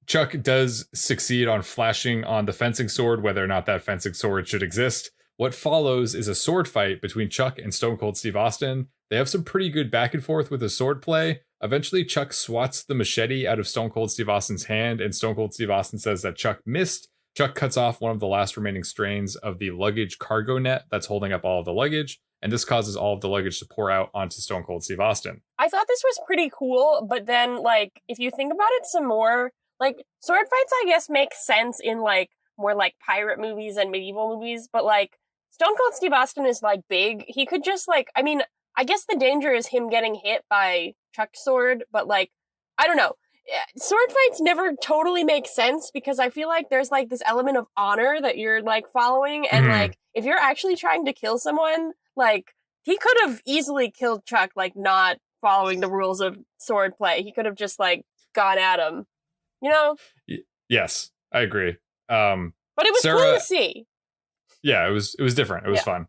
Chuck does succeed on flashing on the fencing sword, whether or not that fencing sword should exist. What follows is a sword fight between Chuck and Stone Cold Steve Austin. They have some pretty good back and forth with the sword play. Eventually, Chuck swats the machete out of Stone Cold Steve Austin's hand, and Stone Cold Steve Austin says that Chuck missed. Chuck cuts off one of the last remaining strands of the luggage cargo net that's holding up all of the luggage, and this causes all of the luggage to pour out onto Stone Cold Steve Austin. I thought this was pretty cool, but then, like, if you think about it some more, like, sword fights, I guess, make sense in, like, more, like, pirate movies and medieval movies, but, like, Stone Cold Steve Austin is, like, big. He could just, like, I mean, I guess the danger is him getting hit by Chuck's sword, but, like, I don't know. Sword fights never totally make sense because I feel like there's, like, this element of honor that you're, like, following, and, like, if you're actually trying to kill someone, like, he could have easily killed Chuck, like, not following the rules of sword play. He could have just, like, gone at him, you know? Yes, I agree. But it was cool to see. Yeah, it was different. It was fun.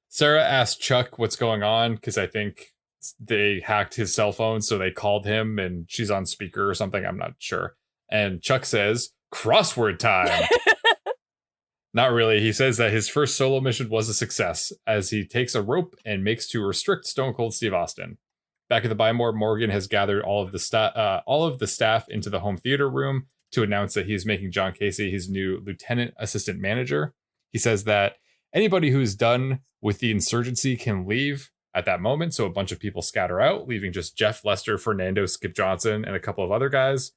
Sarah asked Chuck what's going on because I think they hacked his cell phone, so they called him and she's on speaker or something. I'm not sure. And Chuck says, "Crossword time." Not really. He says that his first solo mission was a success as he takes a rope and makes to restrict Stone Cold Steve Austin. Back at the Buy-More, Morgan has gathered all of the staff into the home theater room to announce that he's making John Casey his new lieutenant assistant manager. He says that anybody who's done with the insurgency can leave at that moment. So a bunch of people scatter out, leaving just Jeff, Lester, Fernando, Skip Johnson, and a couple of other guys.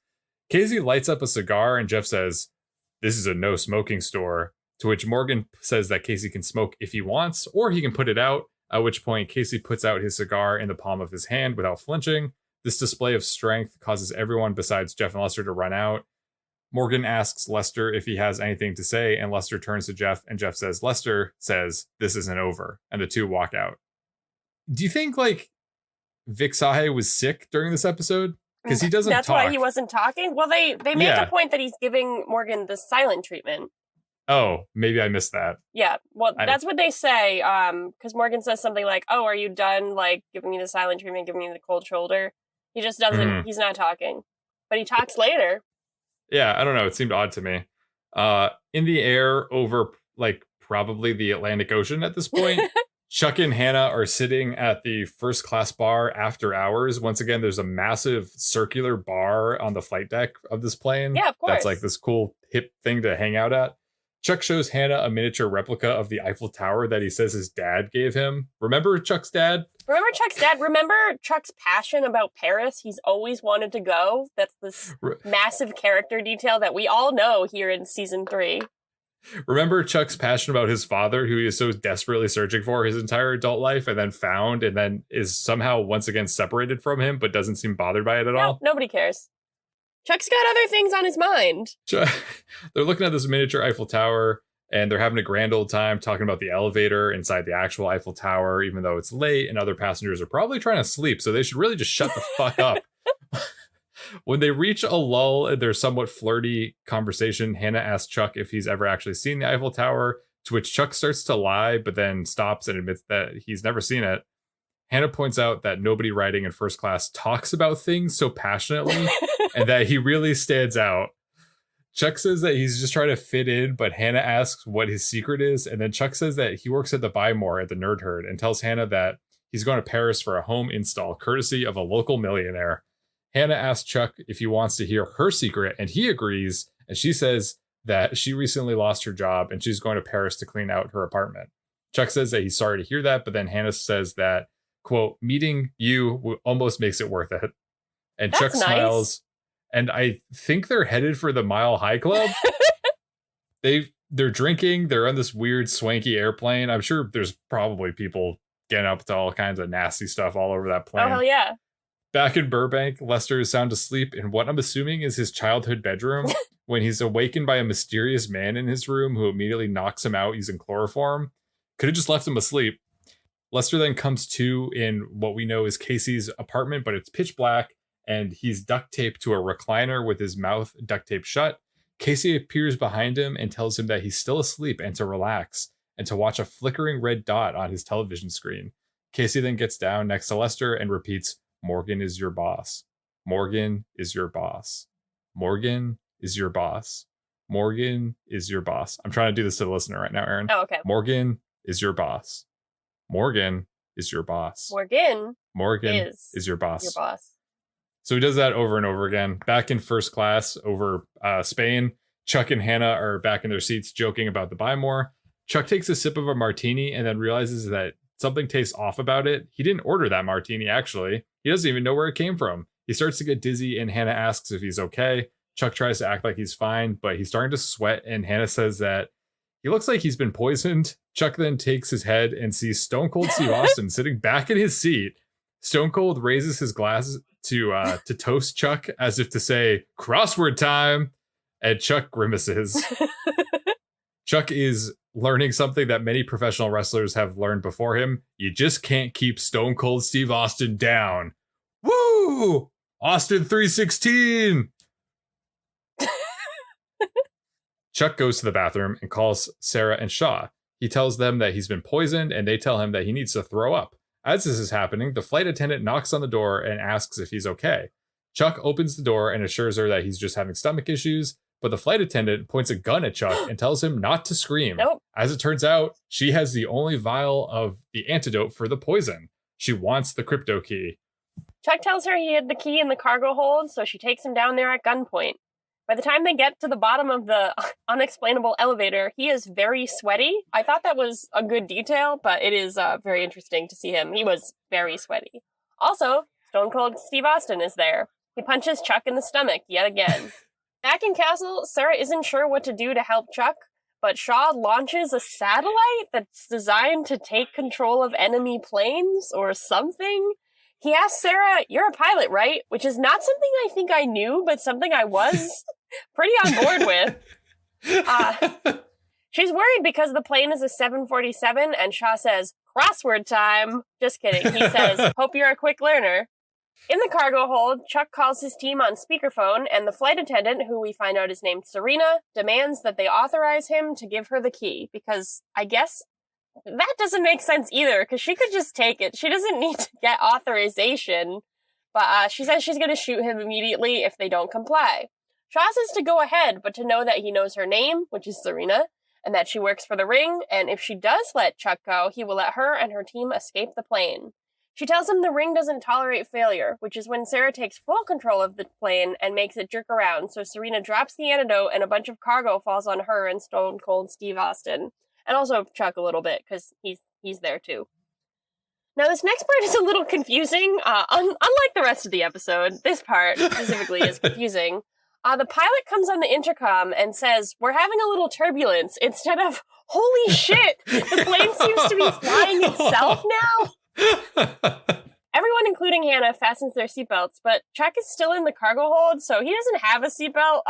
Casey lights up a cigar and Jeff says, "This is a no smoking store." To which Morgan says that Casey can smoke if he wants, or he can put it out. at which point Casey puts out his cigar in the palm of his hand without flinching. This display of strength causes everyone besides Jeff and Lester to run out. Morgan asks Lester if he has anything to say, and Lester turns to Jeff, and Jeff says, Lester says, this isn't over, and the two walk out. Do you think, like, Vic Sahe was sick during this episode? Because he doesn't That's talk. why he wasn't talking? Well, they make a point that he's giving Morgan the silent treatment. Oh, maybe I missed that. Yeah, well, that's what they say, because Morgan says something like, oh, are you done, like, giving me the silent treatment, giving me the cold shoulder? He just doesn't, he's not talking. But he talks later. Yeah, I don't know. It seemed odd to me. In the air over, like, probably the Atlantic Ocean at this point, Chuck and Hannah are sitting at the first class bar after hours. Once again, there's a massive circular bar on the flight deck of this plane. Yeah, of course. That's like this cool hip thing to hang out at. Chuck shows Hannah a miniature replica of the Eiffel Tower that he says his dad gave him. Remember Chuck's dad? Remember Chuck's dad? Remember Chuck's passion about Paris? He's always wanted to go. That's this massive character detail that we all know here in season 3. Remember Chuck's passion about his father, who he is so desperately searching for his entire adult life and then found and then is somehow once again separated from him, but doesn't seem bothered by it at all? Nobody cares. Chuck's got other things on his mind. They're looking at this miniature Eiffel Tower, and they're having a grand old time talking about the elevator inside the actual Eiffel Tower, even though it's late and other passengers are probably trying to sleep, so they should really just shut the fuck up. When they reach a lull in their somewhat flirty conversation, Hannah asks Chuck if he's ever actually seen the Eiffel Tower, to which Chuck starts to lie, but then stops and admits that he's never seen it. Hannah points out that nobody riding in first class talks about things so passionately and that he really stands out. Chuck says that he's just trying to fit in, but Hannah asks what his secret is, and then Chuck says that he works at the Buy More at the Nerd Herd and tells Hannah that he's going to Paris for a home install, courtesy of a local millionaire. Hannah asks Chuck if he wants to hear her secret, and he agrees, and she says that she recently lost her job and she's going to Paris to clean out her apartment. Chuck says that he's sorry to hear that, but then Hannah says that, quote, meeting you almost makes it worth it. And That's Chuck smiles, and I think they're headed for the Mile High Club. They're drinking, they're on this weird swanky airplane. I'm sure there's probably people getting up to all kinds of nasty stuff all over that plane. Oh, hell yeah. Back in Burbank, Lester is sound asleep in what I'm assuming is his childhood bedroom when he's awakened by a mysterious man in his room who immediately knocks him out using chloroform. Could have just left him asleep. Lester then comes to in what we know is Casey's apartment, but it's pitch black, and he's duct taped to a recliner with his mouth duct taped shut. Casey appears behind him and tells him that he's still asleep and to relax and to watch a flickering red dot on his television screen. Casey then gets down next to Lester and repeats, Morgan is your boss. Morgan is your boss. Morgan is your boss. Morgan is your boss. I'm trying to do this to the listener right now, Erin. Oh, okay. Morgan is your boss. Morgan is your boss. Morgan is your boss. Your boss. So he does that over and over again. Back in first class over Spain, Chuck and Hannah are back in their seats joking about the Buy More. Chuck takes a sip of a martini and then realizes that something tastes off about it. He didn't order that martini, actually. He doesn't even know where it came from. He starts to get dizzy, and Hannah asks if he's okay. Chuck tries to act like he's fine, but he's starting to sweat, and Hannah says that he looks like he's been poisoned. Chuck then takes his head and sees Stone Cold Steve Austin sitting back in his seat. Stone Cold raises his glass to toast Chuck as if to say, crossword time, and Chuck grimaces. Chuck is learning something that many professional wrestlers have learned before him. You just can't keep Stone Cold Steve Austin down. Woo! Austin 316! Chuck goes to the bathroom and calls Sarah and Shaw. He tells them that he's been poisoned, and they tell him that he needs to throw up. As this is happening, the flight attendant knocks on the door and asks if he's okay. Chuck opens the door and assures her that he's just having stomach issues, but the flight attendant points a gun at Chuck and tells him not to scream. Nope. As it turns out, she has the only vial of the antidote for the poison. She wants the crypto key. Chuck tells her he hid the key in the cargo hold, so she takes him down there at gunpoint. By the time they get to the bottom of the unexplainable elevator, he is very sweaty. I thought that was a good detail, but it is very interesting to see him. He was very sweaty. Also, Stone Cold Steve Austin is there. He punches Chuck in the stomach yet again. Back in Castle, Sarah isn't sure what to do to help Chuck, but Shaw launches a satellite that's designed to take control of enemy planes or something. He asks Sarah, "You're a pilot, right?" Which is not something I think I knew, but something I was pretty on board with. She's worried because the plane is a 747, and Shaw says, "Crossword time." Just kidding. He says, "Hope you're a quick learner." In the cargo hold, Chuck calls his team on speakerphone, and the flight attendant, who we find out is named Serena, demands that they authorize him to give her the key, because I guess that doesn't make sense either, because she could just take it. She doesn't need to get authorization, but she says she's going to shoot him immediately if they don't comply. Shaw says to go ahead, but to know that he knows her name, which is Serena, and that she works for the Ring, and if she does let Chuck go, he will let her and her team escape the plane. She tells him the Ring doesn't tolerate failure, which is when Sarah takes full control of the plane and makes it jerk around, so Serena drops the antidote and a bunch of cargo falls on her and Stone Cold Steve Austin. And also Chuck a little bit, because he's there too. Now this next part is a little confusing. Unlike the rest of the episode, this part specifically is confusing. The pilot comes on the intercom and says, "We're having a little turbulence," instead of, "Holy shit, the plane seems to be flying itself now." Everyone, including Hannah, fastens their seatbelts, but Chuck is still in the cargo hold, so he doesn't have a seatbelt.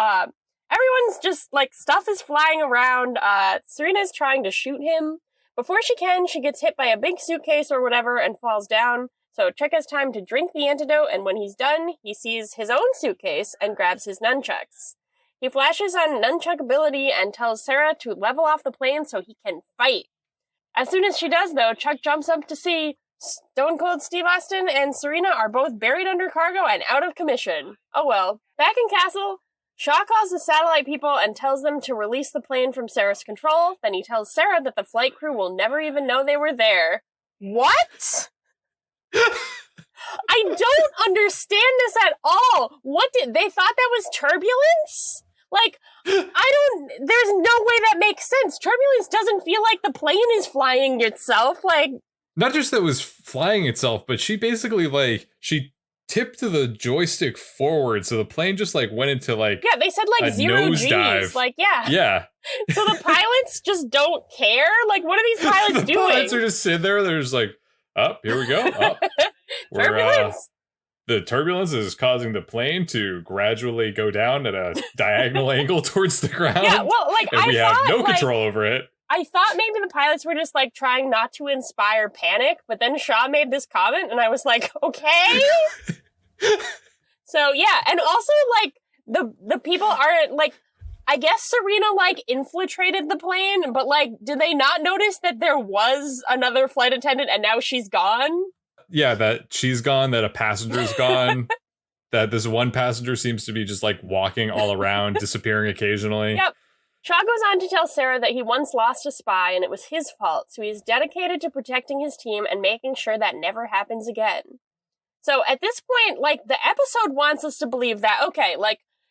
Everyone's just, stuff is flying around. Serena's trying to shoot him. Before she can, she gets hit by a big suitcase or whatever and falls down. So Chuck has time to drink the antidote, and when he's done, he sees his own suitcase and grabs his nunchucks. He flashes on nunchuck ability and tells Sarah to level off the plane so he can fight. As soon as she does, though, Chuck jumps up to see Stone Cold Steve Austin and Serena are both buried under cargo and out of commission. Oh well. Back in Castle, Shaw calls the satellite people and tells them to release the plane from Sarah's control. Then he tells Sarah that the flight crew will never even know they were there. What? I don't understand this at all. They thought that was turbulence? There's no way that makes sense. Turbulence doesn't feel like the plane is flying itself. Not just that it was flying itself, but she basically, she tipped the joystick forward, so the plane just, went into, yeah, they said, a 0 G's. dive. Yeah. Yeah. So the pilots just don't care? What are these pilots the doing? Pilots are just sitting there, they're just up, here we go, up. Turbulence? The turbulence is causing the plane to gradually go down at a diagonal angle towards the ground. Yeah, well, and we have no control over it. I thought maybe the pilots were just trying not to inspire panic, but then Shaw made this comment and I was like, okay. So yeah, and also the people aren't I guess Serena infiltrated the plane, but did they not notice that there was another flight attendant and now she's gone? Yeah, that she's gone, that a passenger's gone, that this one passenger seems to be just walking all around, disappearing occasionally. Yep. Shaw goes on to tell Sarah that he once lost a spy and it was his fault, so he's dedicated to protecting his team and making sure that never happens again. So at this point, the episode wants us to believe that, okay,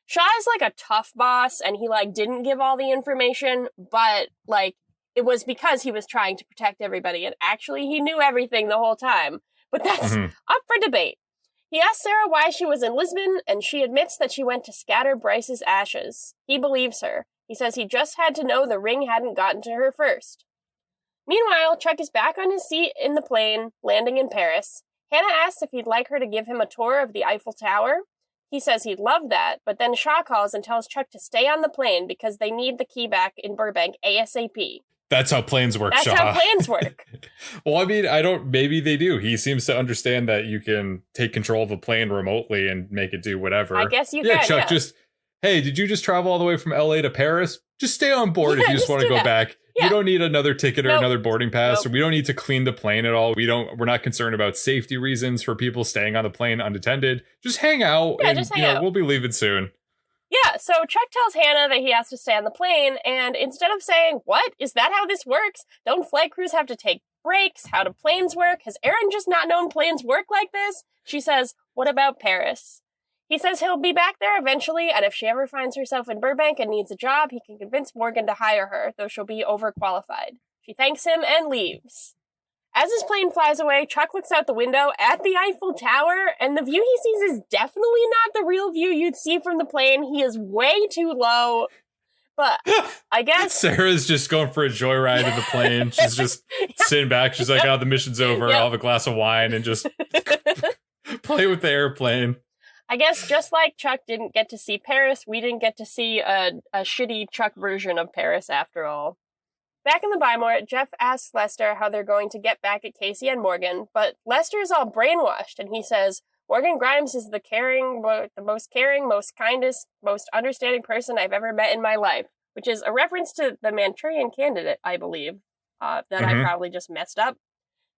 Shaw is a tough boss and he didn't give all the information, but it was because he was trying to protect everybody and actually he knew everything the whole time. But that's up for debate. He asks Sarah why she was in Lisbon, and she admits that she went to scatter Bryce's ashes. He believes her. He says he just had to know the Ring hadn't gotten to her first. Meanwhile, Chuck is back on his seat in the plane, landing in Paris. Hannah asks if he'd like her to give him a tour of the Eiffel Tower. He says he'd love that, but then Shaw calls and tells Chuck to stay on the plane because they need the key back in Burbank ASAP. That's how planes work, Shaw. That's how planes work. Well, I mean, maybe they do. He seems to understand that you can take control of a plane remotely and make it do whatever. I guess you can. Yeah, Chuck, hey, did you just travel all the way from LA to Paris? Just stay on board if you just want to go back. Yeah. You don't need another ticket or another boarding pass. Or we don't need to clean the plane at all. We're not concerned about safety reasons for people staying on the plane unattended. Just hang out. Yeah, and, just hang out. We'll be leaving soon. Yeah, so Chuck tells Hannah that he has to stay on the plane, and instead of saying, "What? Is that how this works? Don't flight crews have to take breaks? How do planes work? Has Erin just not known planes work like this?" She says, "What about Paris?" He says he'll be back there eventually, and if she ever finds herself in Burbank and needs a job, he can convince Morgan to hire her, though she'll be overqualified. She thanks him and leaves. As his plane flies away, Chuck looks out the window at the Eiffel Tower, and the view he sees is definitely not the real view you'd see from the plane. He is way too low. But I guess Sarah's just going for a joyride in the plane. She's just sitting back. She's like, oh, the mission's over. I'll have a glass of wine and just play with the airplane. I guess just like Chuck didn't get to see Paris, we didn't get to see a shitty Chuck version of Paris after all. Back in the Bymore, Jeff asks Lester how they're going to get back at Casey and Morgan, but Lester is all brainwashed, and he says, Morgan Grimes is the most caring, most kindest, most understanding person I've ever met in my life, which is a reference to the Manchurian Candidate, I believe, that I probably just messed up.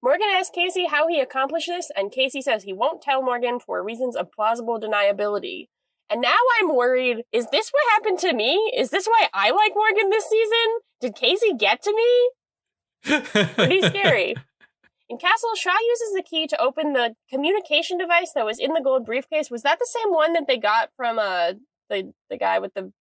Morgan asks Casey how he accomplished this, and Casey says he won't tell Morgan for reasons of plausible deniability. And now I'm worried, is this what happened to me? Is this why I like Morgan this season? Did Casey get to me? Pretty scary. In Castle, Shaw uses the key to open the communication device that was in the gold briefcase. Was that the same one that they got from the guy with the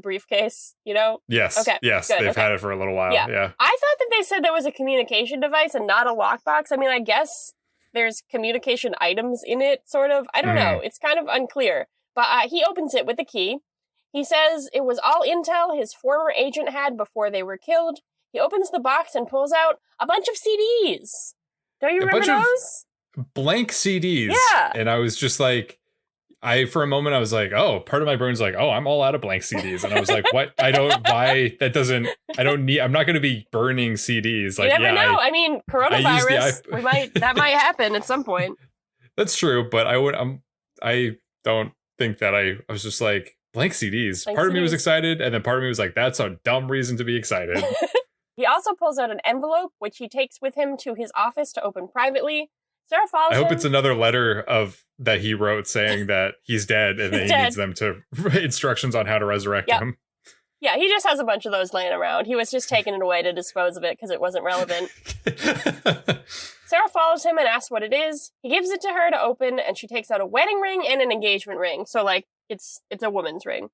briefcase, you know? Yes. Okay. Yes, good. They've had it for a little while. Yeah. I thought that they said there was a communication device and not a lockbox. I mean, I guess there's communication items in it, sort of. I don't know. It's kind of unclear. But he opens it with the key. He says it was all intel his former agent had before they were killed. He opens the box and pulls out a bunch of CDs. Don't you remember those? Blank CDs. Yeah. And I was just like, for a moment, I was like, oh, part of my brain's like, oh, I'm all out of blank CDs. And I was like, what? I'm not going to be burning CDs. Like, you never know. I mean, coronavirus, that might happen at some point. That's true. But I don't think that I was just like, blank CDs. Part of me was excited. And then part of me was like, that's a dumb reason to be excited. He also pulls out an envelope, which he takes with him to his office to open privately. Sarah follows him. I hope it's another letter that he wrote saying that he's dead and that he needs them to instructions on how to resurrect him. Yeah, he just has a bunch of those laying around. He was just taking it away to dispose of it because it wasn't relevant. Sarah follows him and asks what it is. He gives it to her to open, and she takes out a wedding ring and an engagement ring. So, like, it's a woman's ring.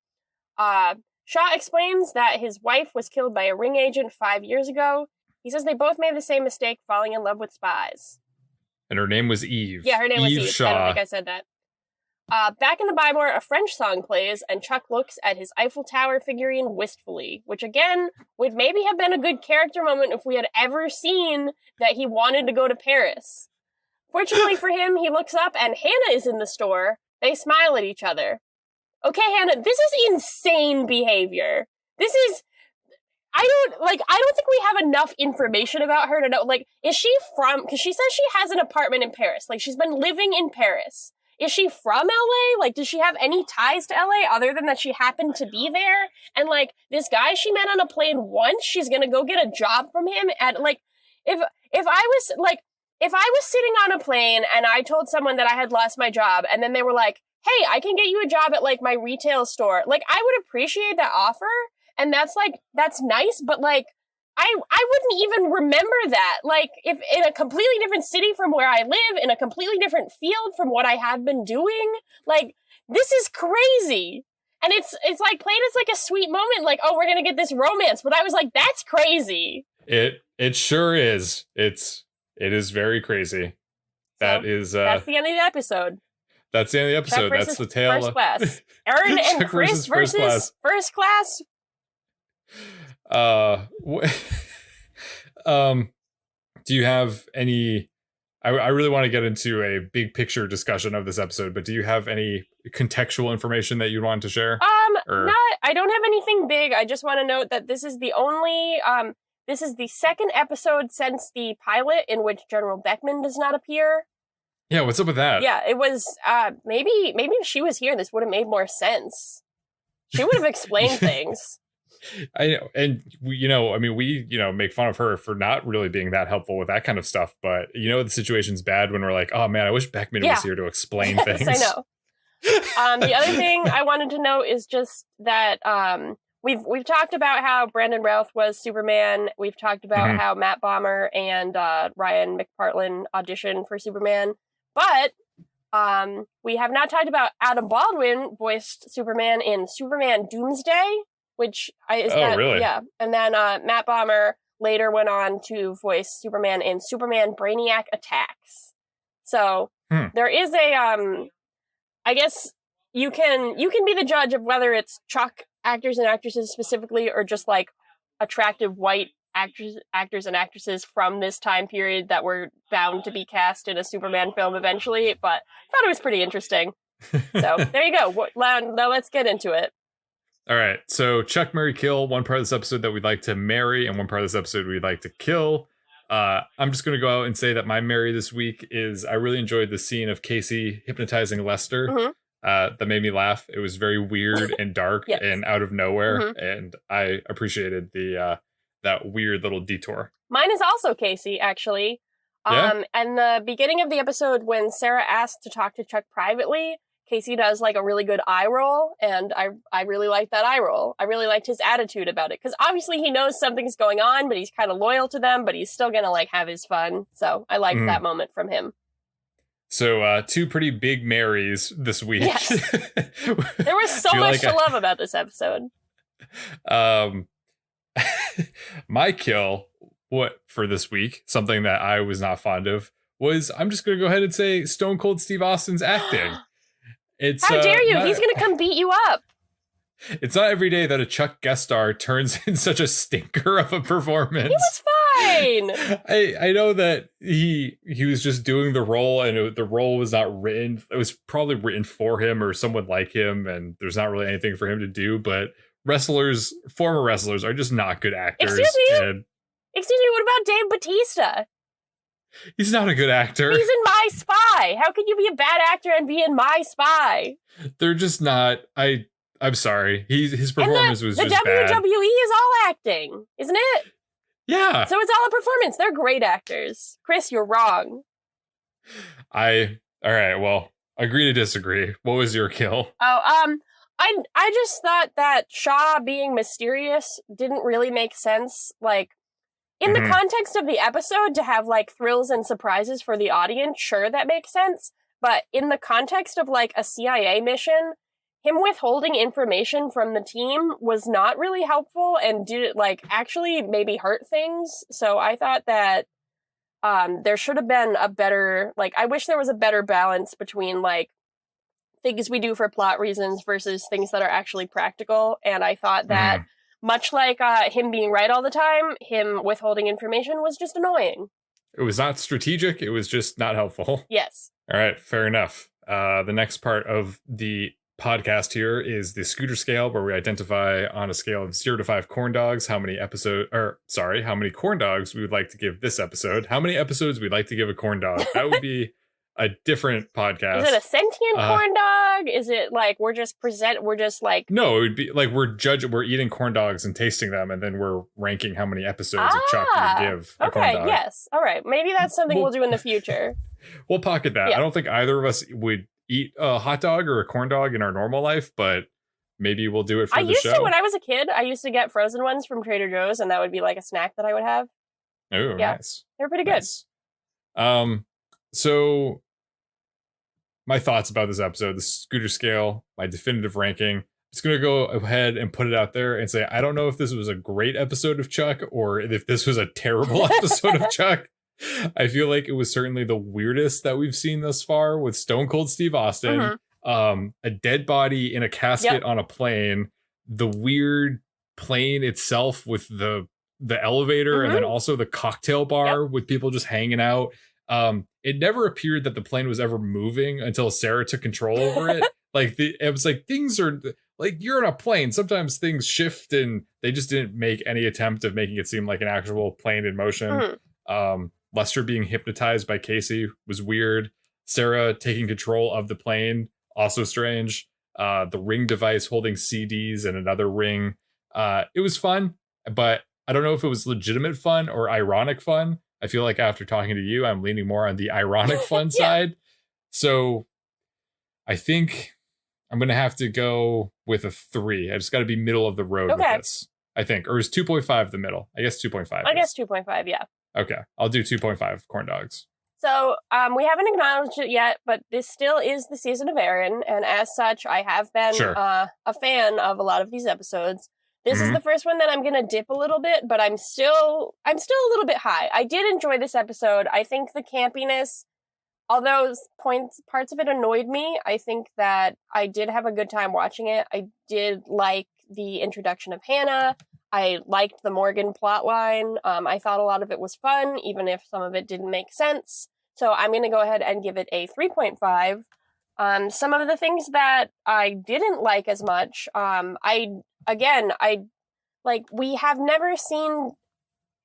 Shaw explains that his wife was killed by a ring agent 5 years ago. He says they both made the same mistake, falling in love with spies. And her name was Eve. Yeah, her name was Eve. Shaw. I don't think I said that. Back in the Bymore, a French song plays, and Chuck looks at his Eiffel Tower figurine wistfully, which again would maybe have been a good character moment if we had ever seen that he wanted to go to Paris. Fortunately for him, he looks up and Hannah is in the store. They smile at each other. Okay, Hannah, this is insane behavior. I don't think we have enough information about her to know, like, is she from, because she says she has an apartment in Paris. Like, she's been living in Paris. Is she from LA? Like, does she have any ties to LA other than that she happened to be there? And, like, this guy she met on a plane once, she's gonna go get a job from him at, like, if I was sitting on a plane and I told someone that I had lost my job and then they were like, hey, I can get you a job at, like, my retail store. Like, I would appreciate that offer. And that's nice. But, like, I wouldn't even remember that. Like, if in a completely different city from where I live, in a completely different field from what I have been doing, like, this is crazy. And it's like played as, like, a sweet moment. Like, oh, we're going to get this romance. But I was like, that's crazy. It sure is. It is very crazy. That's the end of the episode. That's the end of the episode. That's the tale of first class. Erin and Chris versus first class. Do you have any? I really want to get into a big picture discussion of this episode, but do you have any contextual information that you want to share? I don't have anything big. I just want to note that this is the second episode since the pilot in which General Beckman does not appear. Yeah, what's up with that? Yeah, it was, maybe if she was here, this would have made more sense. She would have explained things. I know, and we make fun of her for not really being that helpful with that kind of stuff, but the situation's bad when we're like, oh man, I wish Beckman was here to explain things. I know. The other thing I wanted to note is just that we've talked about how Brandon Routh was Superman. We've talked about how Matt Bomer and Ryan McPartlin auditioned for Superman. But we have not talked about Adam Baldwin voiced Superman in Superman Doomsday, which really? Yeah. And then Matt Bomer later went on to voice Superman in Superman Brainiac Attacks. So there is a I guess you can be the judge of whether it's Chuck actors and actresses specifically, or just like attractive white actors and actresses from this time period that were bound to be cast in a Superman film eventually, but I thought it was pretty interesting. So there you go. Now let's get into it. All right. So Chuck, marry, kill. One part of this episode that we'd like to marry, and one part of this episode we'd like to kill. I'm just going to go out and say that my marry this week is I really enjoyed the scene of Casey hypnotizing Lester. Mm-hmm. That made me laugh. It was very weird and dark yes. and out of nowhere, mm-hmm. and I appreciated the that weird little detour. Mine is also Casey, actually. And the beginning of the episode when Sarah asked to talk to Chuck privately, Casey does like a really good eye roll, and I really liked that eye roll. I really liked his attitude about it, because obviously he knows something's going on, but he's kind of loyal to them, but he's still gonna like have his fun. So I liked that moment from him. So two pretty big marries this week. Yes. There was so much to love about this episode. My kill for this week, something that I was not fond of, was I'm just gonna go ahead and say Stone Cold Steve Austin's acting. How dare you? He's going to come beat you up. It's not every day that a Chuck guest star turns in such a stinker of a performance. He was fine. I know that he was just doing the role, and the role was not written. It was probably written for him or someone like him, and there's not really anything for him to do. But former wrestlers are just not good actors. Excuse me, what about Dave Bautista? He's not a good actor. He's in My Spy. How can you be a bad actor and be in My Spy? They're just not. I'm sorry. His performance was just bad. The WWE is all acting, isn't it? Yeah. So it's all a performance. They're great actors. Chris, you're wrong. All right. Well, agree to disagree. What was your kill? Oh, I just thought that Shaw being mysterious didn't really make sense. Like, in the context of the episode, to have, like, thrills and surprises for the audience, sure, that makes sense. But in the context of, like, a CIA mission, him withholding information from the team was not really helpful and did, like, actually maybe hurt things. So I thought that there should have been a better, like, I wish there was a better balance between, like, things we do for plot reasons versus things that are actually practical. And I thought that... much like him being right all the time, him withholding information was just annoying. It was not strategic. It was just not helpful. Yes. All right. Fair enough. The next part of the podcast here is the Scooter scale, where we identify on a scale of 0 to 5 corn dogs how many corn dogs we would like to give this episode. How many episodes we'd like to give a corn dog. That would be a different podcast. Is it a sentient corn dog? Is it like we're just like... No, it would be like we're eating corn dogs and tasting them, and then we're ranking how many episodes of Chuck we give a corn dog. Yes. All right. Maybe that's something we'll do in the future. We'll pocket that. Yeah. I don't think either of us would eat a hot dog or a corn dog in our normal life, but maybe we'll do it for the show. I used to, when I was a kid, I used to get frozen ones from Trader Joe's, and that would be like a snack that I would have. Oh, yeah. Nice. They're pretty good. Nice. So my thoughts about this episode, the Scooter scale, my definitive ranking. I'm just going to go ahead and put it out there and say, I don't know if this was a great episode of Chuck or if this was a terrible episode of Chuck. I feel like it was certainly the weirdest that we've seen thus far with Stone Cold Steve Austin, a dead body in a casket on a plane, the weird plane itself with the elevator, and then also the cocktail bar with people just hanging out. It never appeared that the plane was ever moving until Sarah took control over it. It was like things are like, you're in a plane. Sometimes things shift, and they just didn't make any attempt of making it seem like an actual plane in motion. Lester being hypnotized by Casey was weird. Sarah taking control of the plane, also strange. The ring device holding CDs and another ring. It was fun, but I don't know if it was legitimate fun or ironic fun. I feel like after talking to you, I'm leaning more on the ironic fun side. So I think I'm going to have to go with a 3. I just got to be middle of the road with this, I think. Or is 2.5 the middle? I guess 2.5. I guess 2.5, yeah. Okay. I'll do 2.5 corn dogs. So we haven't acknowledged it yet, but this still is the season of Erin. And as such, I have been a fan of a lot of these episodes. This is the first one that I'm going to dip a little bit, but I'm still a little bit high. I did enjoy this episode. I think the campiness, although parts of it annoyed me, I think that I did have a good time watching it. I did like the introduction of Hannah. I liked the Morgan plotline. I thought a lot of it was fun, even if some of it didn't make sense. So I'm going to go ahead and give it a 3.5. Some of the things that I didn't like as much, we have never seen,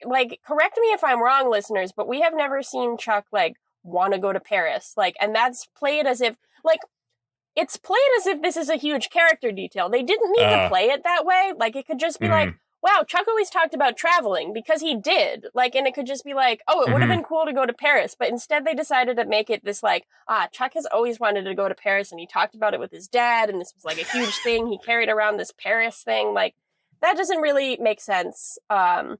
like, correct me if I'm wrong, listeners, but we have never seen Chuck, like, want to go to Paris. Like, and that's played as if, like, it's played as if this is a huge character detail. They didn't need to play it that way. Like, it could just be like, wow, Chuck always talked about traveling, because he did. Like, and it could just be like, oh, it would have been cool to go to Paris. But instead they decided to make it this like, Chuck has always wanted to go to Paris, and he talked about it with his dad, and this was like a huge thing. He carried around this Paris thing. Like, that doesn't really make sense. And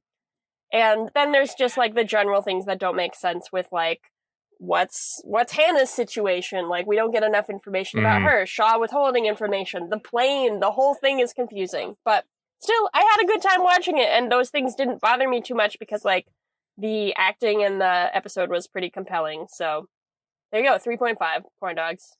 then there's just like the general things that don't make sense with like, what's Hannah's situation? Like, we don't get enough information about her. Shaw withholding information, the plane, the whole thing is confusing. But still, I had a good time watching it, and those things didn't bother me too much because, like, the acting in the episode was pretty compelling. So, there you go, 3.5, corn dogs.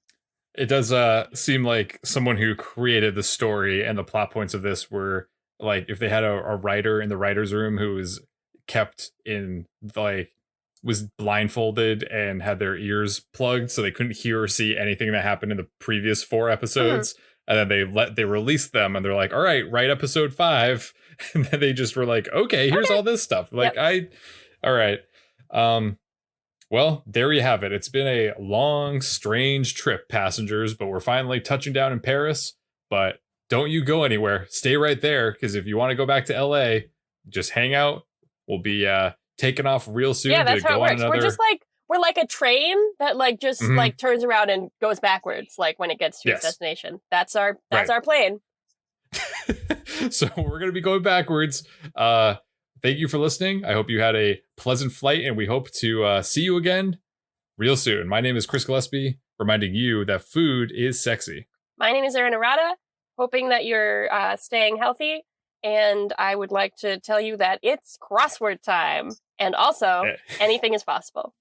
It does seem like someone who created the story and the plot points of this were, like, if they had a writer in the writer's room who was kept in, like, was blindfolded and had their ears plugged so they couldn't hear or see anything that happened in the previous 4 episodes. And then they released them, and they're like, all right, write episode 5. And then they just were like, okay, here's all this stuff. Like, all right. Well, there you have it. It's been a long, strange trip, passengers, but we're finally touching down in Paris. But don't you go anywhere. Stay right there, because if you want to go back to LA, just hang out. We'll be taking off real soon. Yeah, that's how it works. We're just like, we're like a train that like just like turns around and goes backwards, like when it gets to its destination. That's our plane. So we're gonna be going backwards. Thank you for listening. I hope you had a pleasant flight, and we hope to see you again real soon. My name is Chris Gillespie, reminding you that food is sexy. My name is Erin, hoping that you're staying healthy, and I would like to tell you that it's crossword time, and also anything is possible.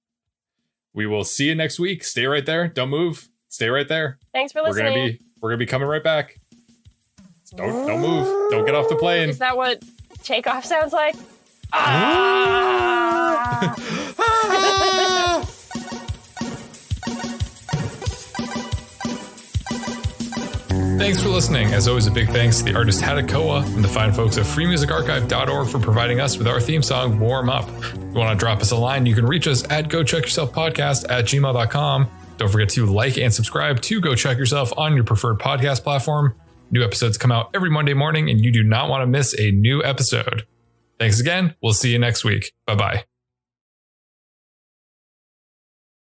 We will see you next week. Stay right there. Don't move. Stay right there. Thanks for listening. We're gonna be coming right back. Don't move. Don't get off the plane. Is that what takeoff sounds like? Thanks for listening. As always, a big thanks to the artist Hadakoa and the fine folks at freemusicarchive.org for providing us with our theme song, Warm Up. If you want to drop us a line, you can reach us at GoChuckYourselfPodcast@gmail.com. Don't forget to like and subscribe to Go Chuck Yourself on your preferred podcast platform. New episodes come out every Monday morning, and you do not want to miss a new episode. Thanks again. We'll see you next week. Bye-bye.